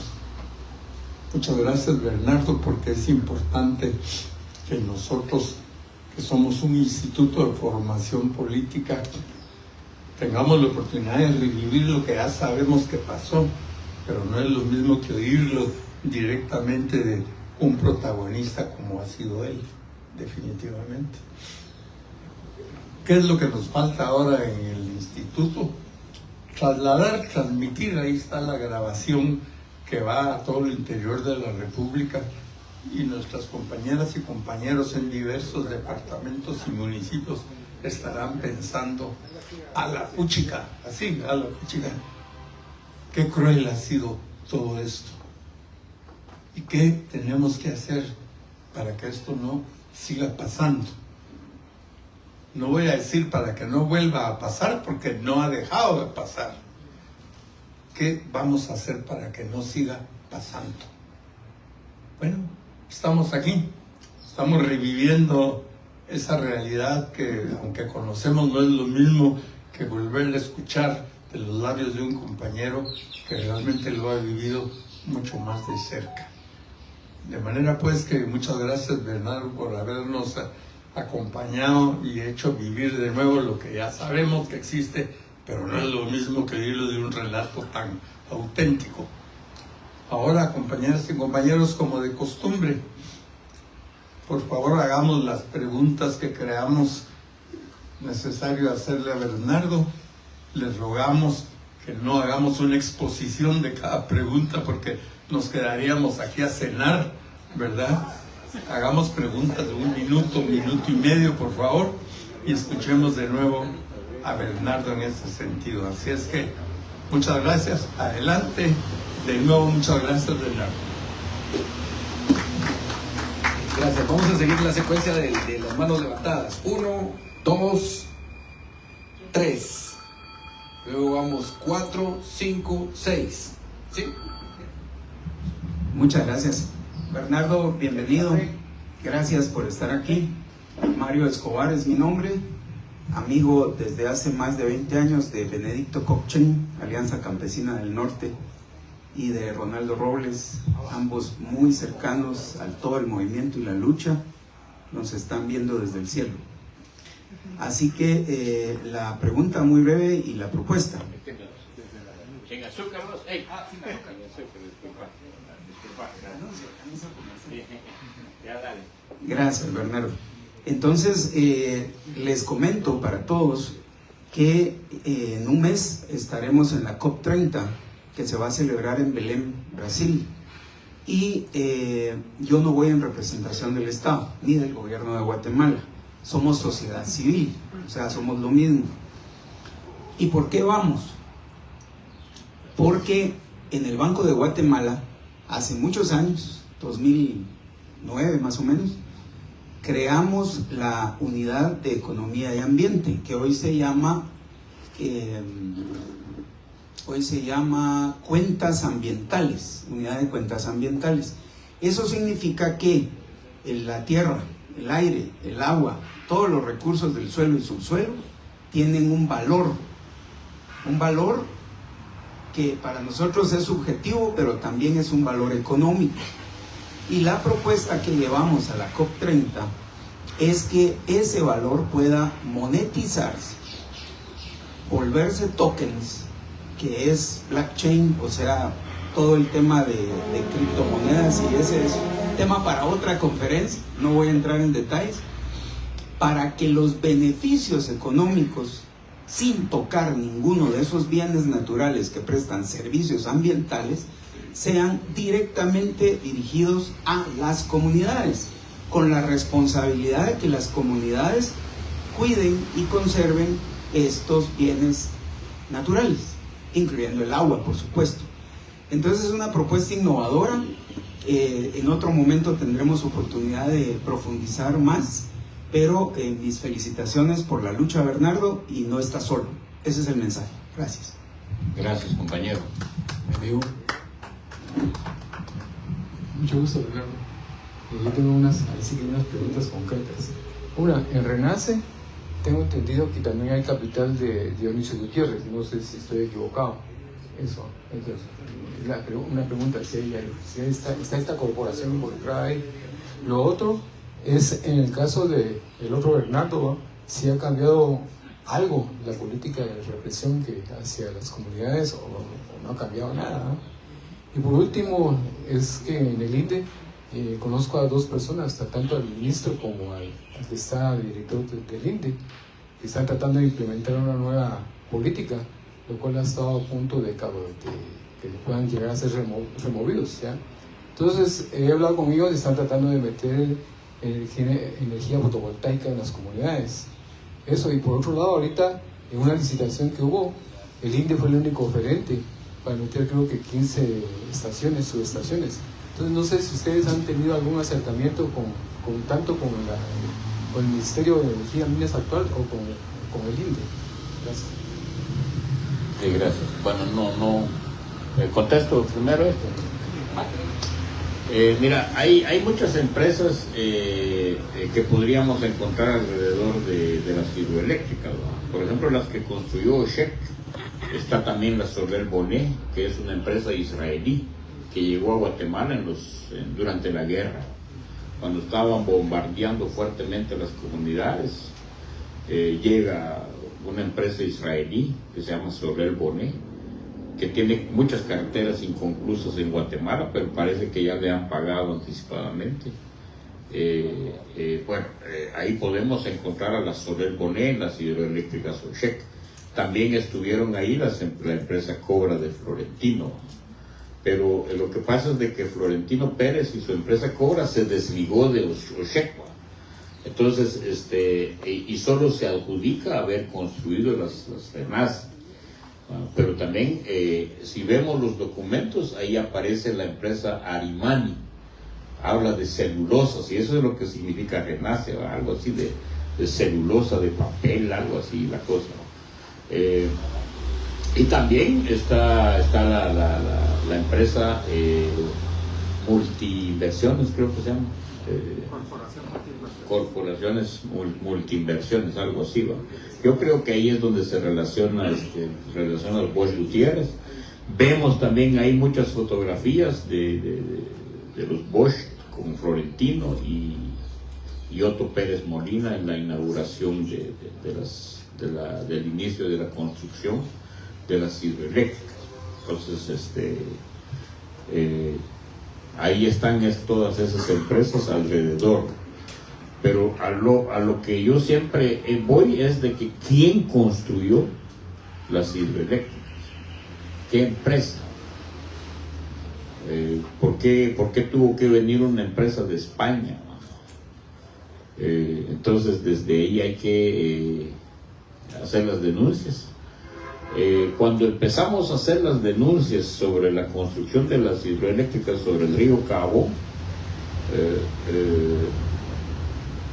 Muchas gracias, Bernardo, porque es importante que nosotros, que somos un instituto de formación política, tengamos la oportunidad de revivir lo que ya sabemos que pasó, pero no es lo mismo que oírlo directamente de un protagonista como ha sido él, definitivamente. ¿Qué es lo que nos falta ahora en el instituto? Trasladar, transmitir, ahí está la grabación que va a todo el interior de la República, y nuestras compañeras y compañeros en diversos departamentos y municipios estarán pensando, a la puchica, así, a la puchica, qué cruel ha sido todo esto y qué tenemos que hacer para que esto no siga pasando. No voy a decir para que no vuelva a pasar, porque no ha dejado de pasar. ¿Qué vamos a hacer para que no siga pasando? Bueno, estamos aquí, estamos reviviendo esa realidad que, aunque conocemos, no es lo mismo que volver a escuchar de los labios de un compañero que realmente lo ha vivido mucho más de cerca. De manera pues que muchas gracias, Bernardo, por habernos acompañado y hecho vivir de nuevo lo que ya sabemos que existe, pero no es lo mismo que oírlo de un relato tan auténtico. Ahora, compañeras y compañeros, como de costumbre, por favor hagamos las preguntas que creamos necesario hacerle a Bernardo. Les rogamos que no hagamos una exposición de cada pregunta, porque nos quedaríamos aquí a cenar, ¿verdad? Hagamos preguntas de un minuto y medio, por favor, y escuchemos de nuevo a Bernardo en ese sentido. Así es que, muchas gracias. Adelante. De nuevo, muchas gracias, Bernardo. Gracias. Vamos a seguir la secuencia de las manos levantadas. 1, 2, 3. Luego vamos 4, 5, 6. ¿Sí? Muchas gracias. Bernardo, bienvenido. Gracias por estar aquí. Mario Escobar es mi nombre. Amigo desde hace más de 20 años de Benedicto Cocchen, Alianza Campesina del Norte, y de Ronaldo Robles, ambos muy cercanos a todo el movimiento y la lucha. Nos están viendo desde el cielo. Así que la pregunta muy breve y la propuesta. Sin azúcar, Gracias, Bernardo. Entonces, les comento para todos que en un mes estaremos en la COP30, que se va a celebrar en Belém, Brasil. Y yo no voy en representación del Estado, ni del gobierno de Guatemala. Somos sociedad civil, o sea, somos lo mismo. ¿Y por qué vamos? Porque en el Banco de Guatemala, hace muchos años, 2009 más o menos, creamos la Unidad de Economía y Ambiente, que hoy se llama Cuentas Ambientales, Unidad de Cuentas Ambientales. Eso significa que la tierra, el aire, el agua, todos los recursos del suelo y subsuelo tienen un valor que para nosotros es subjetivo, pero también es un valor económico. Y la propuesta que llevamos a la COP30 es que ese valor pueda monetizarse, volverse tokens, que es blockchain, o sea, todo el tema de criptomonedas, y ese es tema para otra conferencia, no voy a entrar en detalles, para que los beneficios económicos, sin tocar ninguno de esos bienes naturales que prestan servicios ambientales, sean directamente dirigidos a las comunidades, con la responsabilidad de que las comunidades cuiden y conserven estos bienes naturales, incluyendo el agua, por supuesto. Entonces es una propuesta innovadora. En otro momento tendremos oportunidad de profundizar más, pero mis felicitaciones por la lucha, Bernardo, y no estás solo. Ese es el mensaje. Gracias. Gracias, compañero. Me digo. Mucho gusto, Bernardo. Yo tengo unas preguntas concretas. Una, en Renace tengo entendido que también hay capital de Dionisio Gutiérrez, no sé si estoy equivocado. Eso, entonces, una pregunta, si está esta corporación involucrada ahí. Lo otro es, en el caso del otro Bernardo, si ha cambiado algo la política de represión hacia las comunidades o no ha cambiado nada, ¿no? Y por último, es que en el INDE conozco a dos personas, tanto al ministro como al que está director del INDE, que están tratando de implementar una nueva política, lo cual ha estado a punto de que puedan llegar a ser removidos, ¿ya? Entonces, he hablado con ellos y están tratando de meter energía fotovoltaica en las comunidades. Eso, y por otro lado, ahorita, en una licitación que hubo, el INDE fue el único oferente para meter, creo que 15 subestaciones. Entonces, no sé si ustedes han tenido algún acercamiento tanto con el Ministerio de Energía y Minas actual o con el INDE. Gracias. Sí, gracias. Bueno, contesto primero esto. Mira, hay muchas empresas que podríamos encontrar alrededor de las hidroeléctricas, ¿no? Por ejemplo, las que construyó Oshek. Está también la Sorel Bonet, que es una empresa israelí que llegó a Guatemala durante la guerra, cuando estaban bombardeando fuertemente las comunidades. Llega una empresa israelí que se llama Sorel Bonet, que tiene muchas carreteras inconclusas en Guatemala, pero parece que ya le han pagado anticipadamente. Ahí podemos encontrar a la Sorel Bonet, las hidroeléctricas Oshek. También estuvieron ahí la empresa Cobra de Florentino, pero lo que pasa es de que Florentino Pérez y su empresa Cobra se desligó de Oshek. Entonces, y solo se adjudica haber construido las Renace. Pero también, si vemos los documentos, ahí aparece la empresa Arimani, habla de celulosas, y eso es lo que significa Renace, algo así de celulosa, de papel, algo así, la cosa. Y también está la empresa Multiinversiones, creo que se llama. Corporaciones Multiinversiones, algo así, ¿va? Yo creo que ahí es donde se relaciona el Bosch Gutiérrez. Vemos también ahí muchas fotografías de los Bosch con Florentino y Otto Pérez Molina en la inauguración del inicio de la construcción de las hidroeléctricas. Entonces, ahí están todas esas empresas alrededor. Pero a lo que yo siempre voy es de que ¿quién construyó las hidroeléctricas? ¿Qué empresa? ¿Por qué tuvo que venir una empresa de España? Entonces, desde ahí hay que hacer las denuncias. Cuando empezamos a hacer las denuncias sobre la construcción de las hidroeléctricas sobre el río Cabo,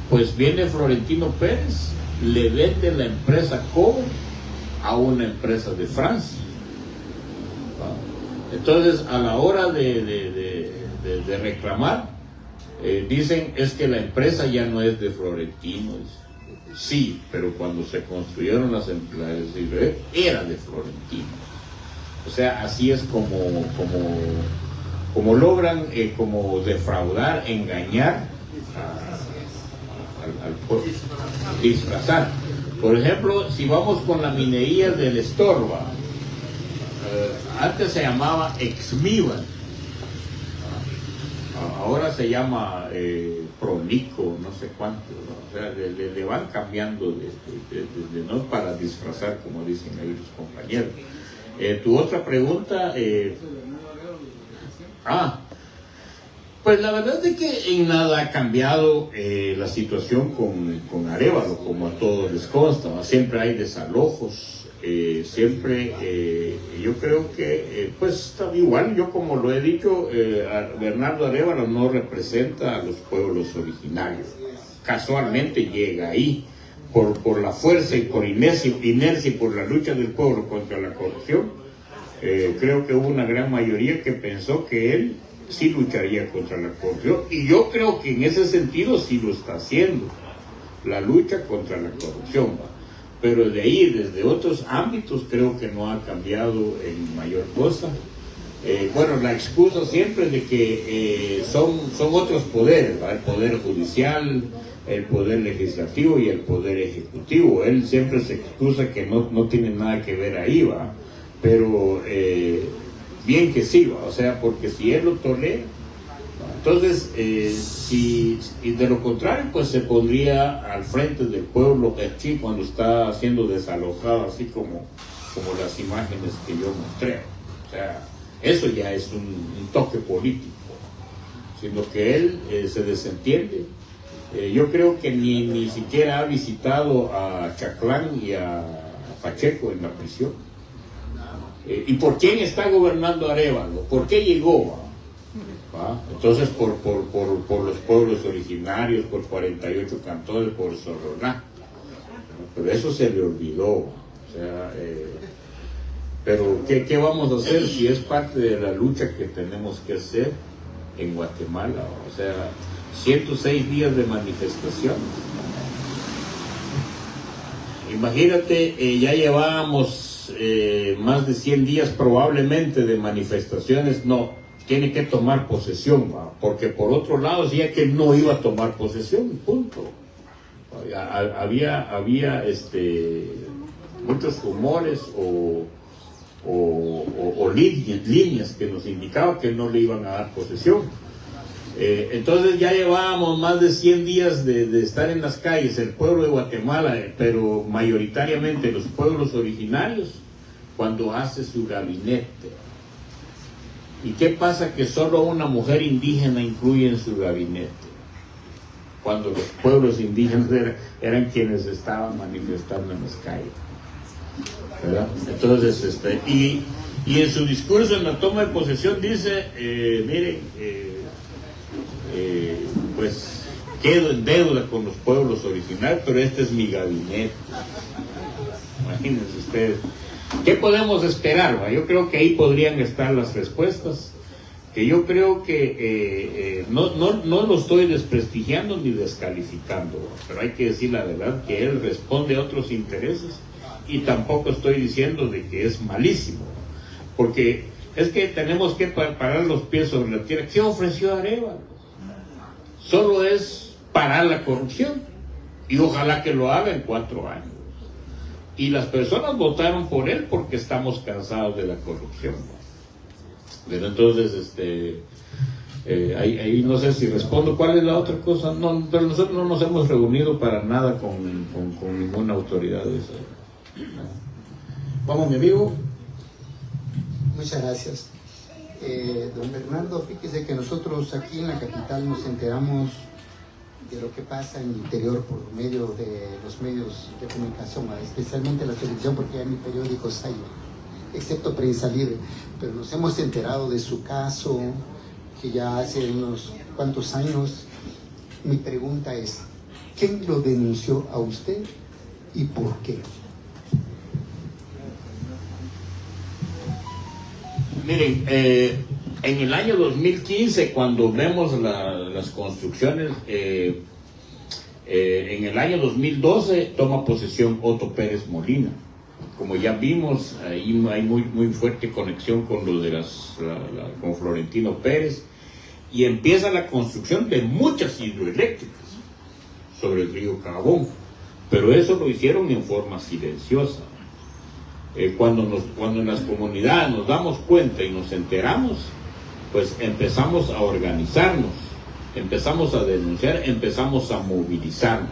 pues viene Florentino Pérez, le vende la empresa Cobra a una empresa de Francia. Entonces, a la hora de reclamar, dicen es que la empresa ya no es de Florentino. Sí, pero cuando se construyeron las hidroeléctricas era de Florentino. O sea, así es como logran como defraudar, engañar al pueblo, disfrazar. Por ejemplo, si vamos con la minería del Estorba, antes se llamaba Exmiban, ahora se llama Pronico, no sé cuánto, ¿no? O sea, le van cambiando no para disfrazar, como dicen ahí los compañeros. Tu otra pregunta, pues la verdad es que en nada ha cambiado la situación con Arévalo, como a todos les consta, ¿no? Siempre hay desalojos, siempre yo creo que pues está igual. Yo, como lo he dicho, Bernardo Arévalo no representa a los pueblos originarios, casualmente llega ahí por la fuerza y por inercia y por la lucha del pueblo contra la corrupción. Creo que hubo una gran mayoría que pensó que él sí lucharía contra la corrupción, y yo creo que en ese sentido sí lo está haciendo, la lucha contra la corrupción, ¿va? Pero de ahí, desde otros ámbitos, creo que no ha cambiado en mayor cosa. Bueno, la excusa siempre de que son otros poderes, ¿va? El poder judicial, el poder legislativo y el poder ejecutivo. Él siempre se excusa que no tiene nada que ver ahí, ¿va? Pero bien que sí, ¿va? O sea, porque si él lo tolera, entonces, si de lo contrario, pues se pondría al frente del pueblo Herchí cuando está siendo desalojado, así como las imágenes que yo mostré. O sea, eso ya es un toque político, sino que él se desentiende. Yo creo que ni siquiera ha visitado a Chaclán y a Pacheco en la prisión. ¿Y por quién está gobernando Arévalo? ¿Por qué llegó? ¿Va? Entonces por los pueblos originarios, por 48 cantones, por Soroná. Pero eso se le olvidó. O sea, pero ¿qué vamos a hacer si es parte de la lucha que tenemos que hacer en Guatemala? O sea, 106 días de manifestación. Imagínate, ya llevábamos más de 100 días probablemente de manifestaciones. No, tiene que tomar posesión, ¿va? Porque por otro lado decía que no iba a tomar posesión, punto. Había muchos rumores o líneas que nos indicaban que no le iban a dar posesión. Entonces ya llevábamos más de 100 días de estar en las calles, el pueblo de Guatemala, pero mayoritariamente los pueblos originarios, cuando hace su gabinete. ¿Y qué pasa? Que solo una mujer indígena incluye en su gabinete, cuando los pueblos indígenas eran quienes estaban manifestando en las calles, ¿verdad? Entonces, y en su discurso en la toma de posesión dice, miren, pues quedo en deuda con los pueblos originarios, pero este es mi gabinete. Imagínense ustedes. ¿Qué podemos esperar? Yo creo que ahí podrían estar las respuestas, que yo creo que no lo estoy desprestigiando ni descalificando, pero hay que decir la verdad, que él responde a otros intereses, y tampoco estoy diciendo de que es malísimo, porque es que tenemos que parar los pies sobre la tierra. ¿Qué ofreció Arévalo? Solo es parar la corrupción, y ojalá que lo haga en 4 años. Y las personas votaron por él porque estamos cansados de la corrupción. Pero entonces, ahí no sé si respondo. ¿Cuál es la otra cosa? No, pero nosotros no nos hemos reunido para nada con ninguna autoridad de eso. Vamos, mi amigo. Muchas gracias. Don Bernardo, fíjese que nosotros aquí en la capital nos enteramos de lo que pasa en el interior por medio de los medios de comunicación, especialmente la televisión, porque ya mi periódico está ahí, excepto Prensa Libre, pero nos hemos enterado de su caso, que ya hace unos cuantos años. Mi pregunta es, ¿quién lo denunció a usted y por qué? Miren, en el año 2015, cuando vemos las construcciones, en el año 2012 toma posesión Otto Pérez Molina. Como ya vimos, ahí hay muy fuerte conexión con lo de con Florentino Pérez, y empieza la construcción de muchas hidroeléctricas sobre el río Cabón, pero eso lo hicieron en forma silenciosa. Cuando en las comunidades nos damos cuenta y nos enteramos, pues empezamos a organizarnos, empezamos a denunciar, empezamos a movilizarnos.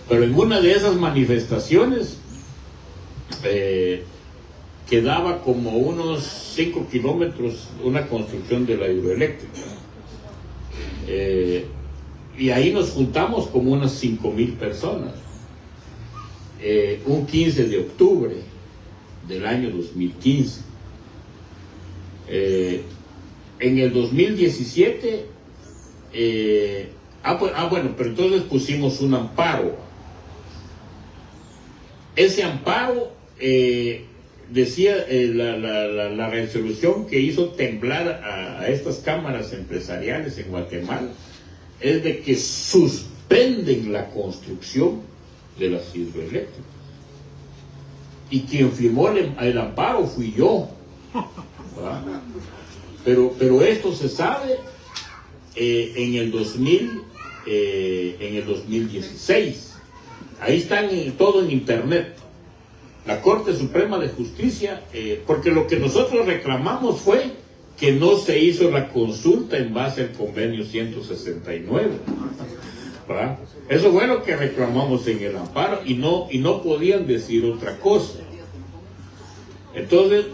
Pero en una de esas manifestaciones quedaba como unos 5 kilómetros una construcción de la hidroeléctrica, y ahí nos juntamos como unas 5,000 personas, un 15 de octubre del año 2015. En el 2017, bueno, pero entonces pusimos un amparo. Ese amparo decía la resolución que hizo temblar a estas cámaras empresariales en Guatemala, es de que suspenden la construcción de las hidroeléctricas. Y quien firmó el amparo fui yo. ¿Verdad? Pero esto se sabe en el 2016. Ahí están todo en internet. La Corte Suprema de Justicia, porque lo que nosotros reclamamos fue que no se hizo la consulta en base al convenio 169. ¿Verdad? Eso fue lo que reclamamos en el amparo y no podían decir otra cosa. Entonces,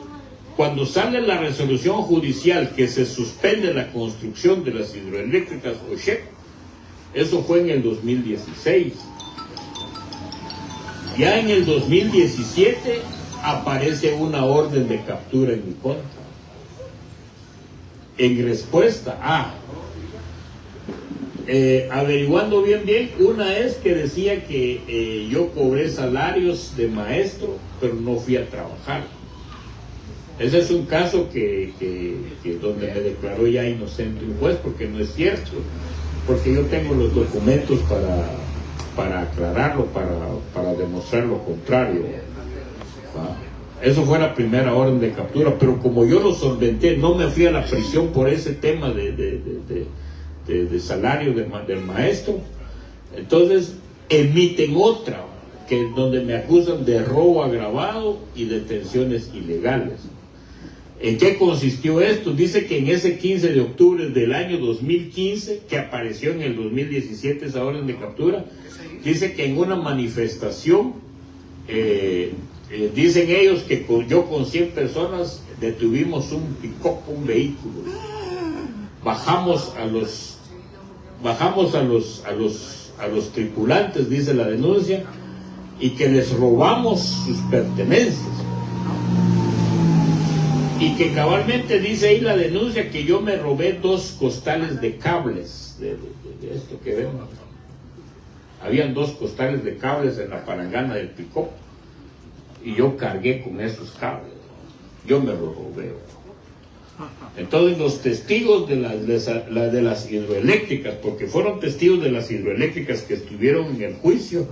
cuando sale la resolución judicial que se suspende la construcción de las hidroeléctricas OSHEC, eso fue en el 2016. Ya en el 2017 aparece una orden de captura en mi contra. En respuesta a, averiguando bien, una es que decía que yo cobré salarios de maestro, pero no fui a trabajar. Ese es un caso que donde me declaró ya inocente un juez, porque no es cierto, porque yo tengo los documentos para aclararlo, para demostrar lo contrario. Eso fue la primera orden de captura, pero como yo lo solventé, no me fui a la prisión por ese tema de salario del maestro. Entonces emiten otra, donde me acusan de robo agravado y detenciones ilegales. ¿En qué consistió esto? Dice que en ese 15 de octubre del año 2015, que apareció en el 2017 esa orden de captura, dice que en una manifestación, dicen ellos que yo con 100 personas detuvimos un pick-up, un vehículo. Bajamos a los tripulantes, dice la denuncia, y que les robamos sus pertenencias. Y que cabalmente dice ahí la denuncia que yo me robé 2 costales de cables de esto que vemos. Habían 2 costales de cables en la palangana del pick-up y yo cargué con esos cables. Yo me los robé. Entonces los testigos de las hidroeléctricas, porque fueron testigos de las hidroeléctricas que estuvieron en el juicio,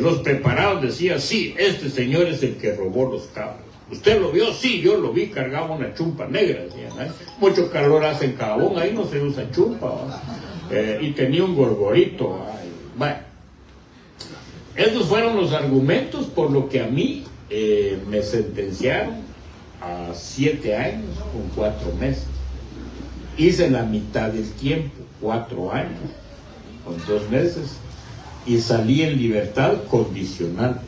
los preparados decían, sí, este señor es el que robó los cables. ¿Usted lo vio? Sí, yo lo vi, cargaba una chumpa negra, decían, mucho calor hace en Cabón, ahí no se usa chumpa, y tenía un gorgorito. Bueno, esos fueron los argumentos por lo que a mí me sentenciaron a 7 años con 4 meses. Hice la mitad del tiempo, 4 años con 2 meses, y salí en libertad condicional.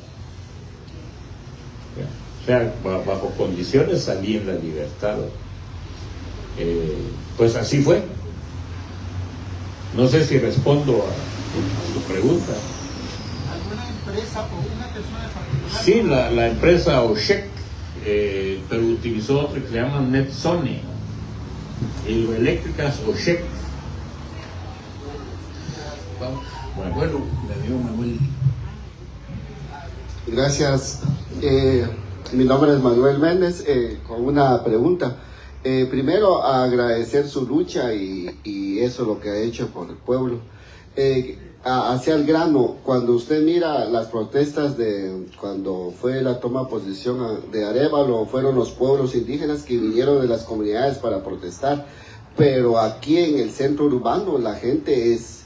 O sea, bajo condiciones salí en la libertad. Pues así fue. No sé si respondo a su pregunta. ¿Alguna empresa o una persona en particular? Sí, la empresa OSHEC, pero utilizó otra que se llama NetZone, hidroeléctricas OSHEC. Bueno, le dio Manuel. Gracias. Mi nombre es Manuel Méndez, con una pregunta. Primero, agradecer su lucha y eso lo que ha hecho por el pueblo. Hacia el grano, cuando usted mira las protestas de cuando fue la toma de posesión de Arévalo, fueron los pueblos indígenas que vinieron de las comunidades para protestar, pero aquí en el centro urbano la gente es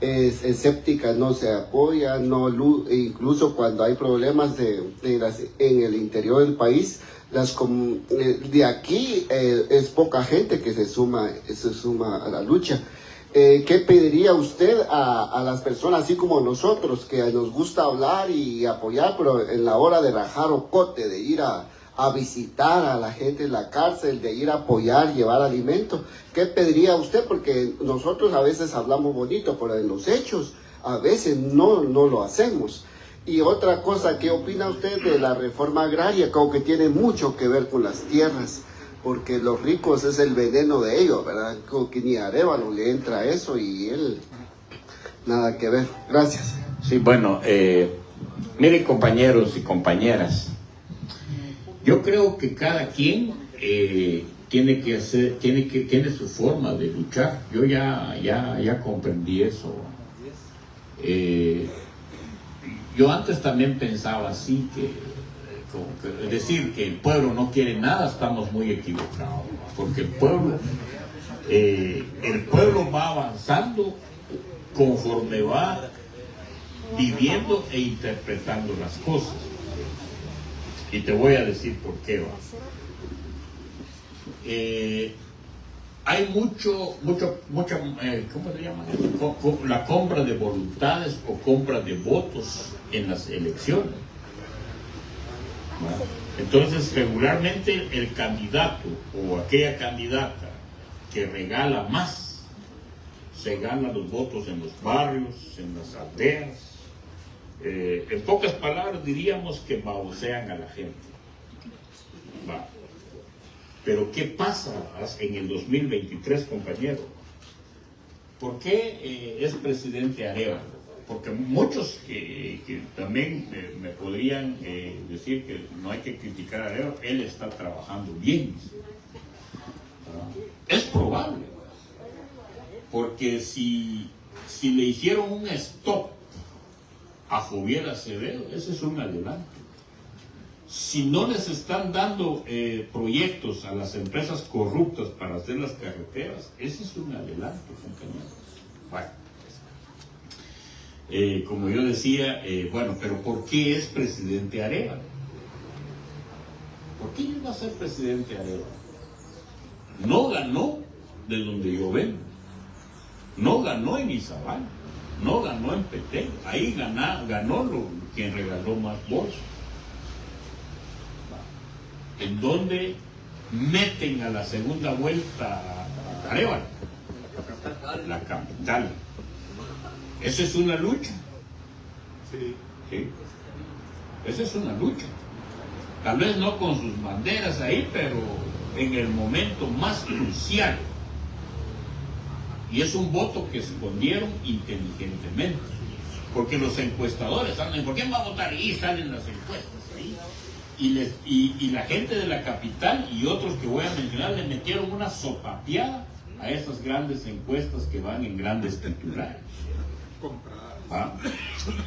escéptica, no se apoya, incluso cuando hay problemas en el interior del país, de aquí es poca gente que se suma a la lucha. ¿Qué pediría usted a las personas, así como nosotros, que nos gusta hablar y apoyar, pero en la hora de rajar ocote, de ir a visitar a la gente en la cárcel, de ir a apoyar, llevar alimento? ¿Qué pediría usted? Porque nosotros a veces hablamos bonito, pero en los hechos a veces no lo hacemos. Y otra cosa, ¿qué opina usted de la reforma agraria? Como que tiene mucho que ver con las tierras, porque los ricos es el veneno de ellos, ¿verdad? Como que ni a Arévalo le entra eso y él nada que ver. Gracias. Sí, bueno, miren compañeros y compañeras, Yo creo que cada quien tiene su forma de luchar. Yo ya comprendí eso. Yo antes también pensaba así, es decir, que el pueblo no quiere nada, estamos muy equivocados, porque el pueblo va avanzando conforme va viviendo e interpretando las cosas. Y te voy a decir por qué va. Hay mucha, ¿cómo se llama eso? La compra de voluntades o compra de votos en las elecciones. ¿No? Entonces, regularmente el candidato o aquella candidata que regala más, se gana los votos en los barrios, en las aldeas. En pocas palabras diríamos que babosean a la gente. Va. Pero ¿qué pasa en el 2023, compañero? ¿Por qué es presidente Arévalo? Porque muchos que también me podrían decir que no hay que criticar a Arévalo, él está trabajando bien. Es probable, porque si le hicieron un stop a Joviel Acevedo, ese es un adelanto. Si no les están dando proyectos a las empresas corruptas para hacer las carreteras, ese es un adelanto, compañero. Bueno, como yo decía, bueno, pero ¿por qué es presidente Arévalo? ¿Por qué iba a ser presidente Arévalo? No ganó de donde yo vengo, no ganó en Izabal, no ganó en Petén, ahí ganó quien regaló más bolsas. En donde meten a la segunda vuelta a Arévalo, la capital. Esa es una lucha. Sí. Esa es una lucha. Tal vez no con sus banderas ahí, pero en el momento más crucial. Y es un voto que escondieron inteligentemente. Porque los encuestadores andan, ¿por quién va a votar? Y salen las encuestas ahí. Y la gente de la capital y otros que voy a mencionar le metieron una sopapeada a esas grandes encuestas que van en grandes titulares. ¿Ah?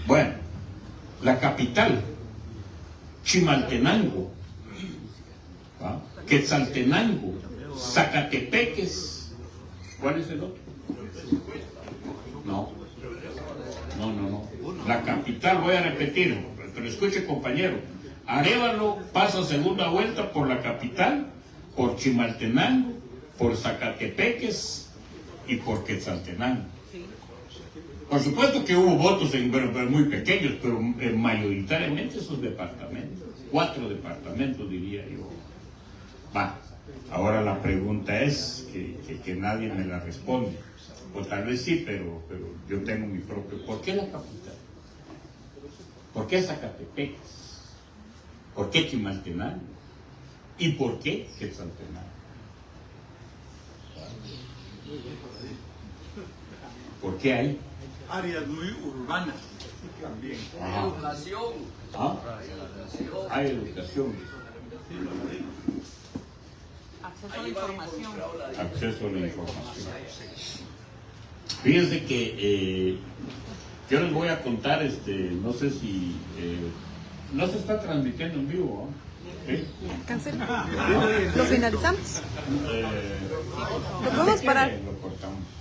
Bueno, la capital, Chimaltenango, ¿ah? Quetzaltenango, Zacatepeques, ¿cuál es el otro? No. La capital, voy a repetir, pero escuche, compañero. Arévalo pasa segunda vuelta por la capital, por Chimaltenango, por Zacatepeques y por Quetzaltenango. Por supuesto que hubo votos pero muy pequeños, pero mayoritariamente esos departamentos, 4 departamentos diría yo. Va, ahora la pregunta es que nadie me la responde, o tal vez sí, pero yo tengo mi propio. ¿Por qué la capital? ¿Por qué Zacatepeques? ¿Por qué Chimaltenango? ¿Y por qué Quetzaltenango? ¿Por qué hay? Áreas muy urbanas también. Educación. ¿Ah? Hay educación. Acceso a la información. Acceso a la información. Fíjense que yo les voy a contar, no sé si no se está transmitiendo en vivo, ¿no? ¿Sí? Cancela. ¿Lo finalizamos? ¿Lo podemos parar? Lo cortamos.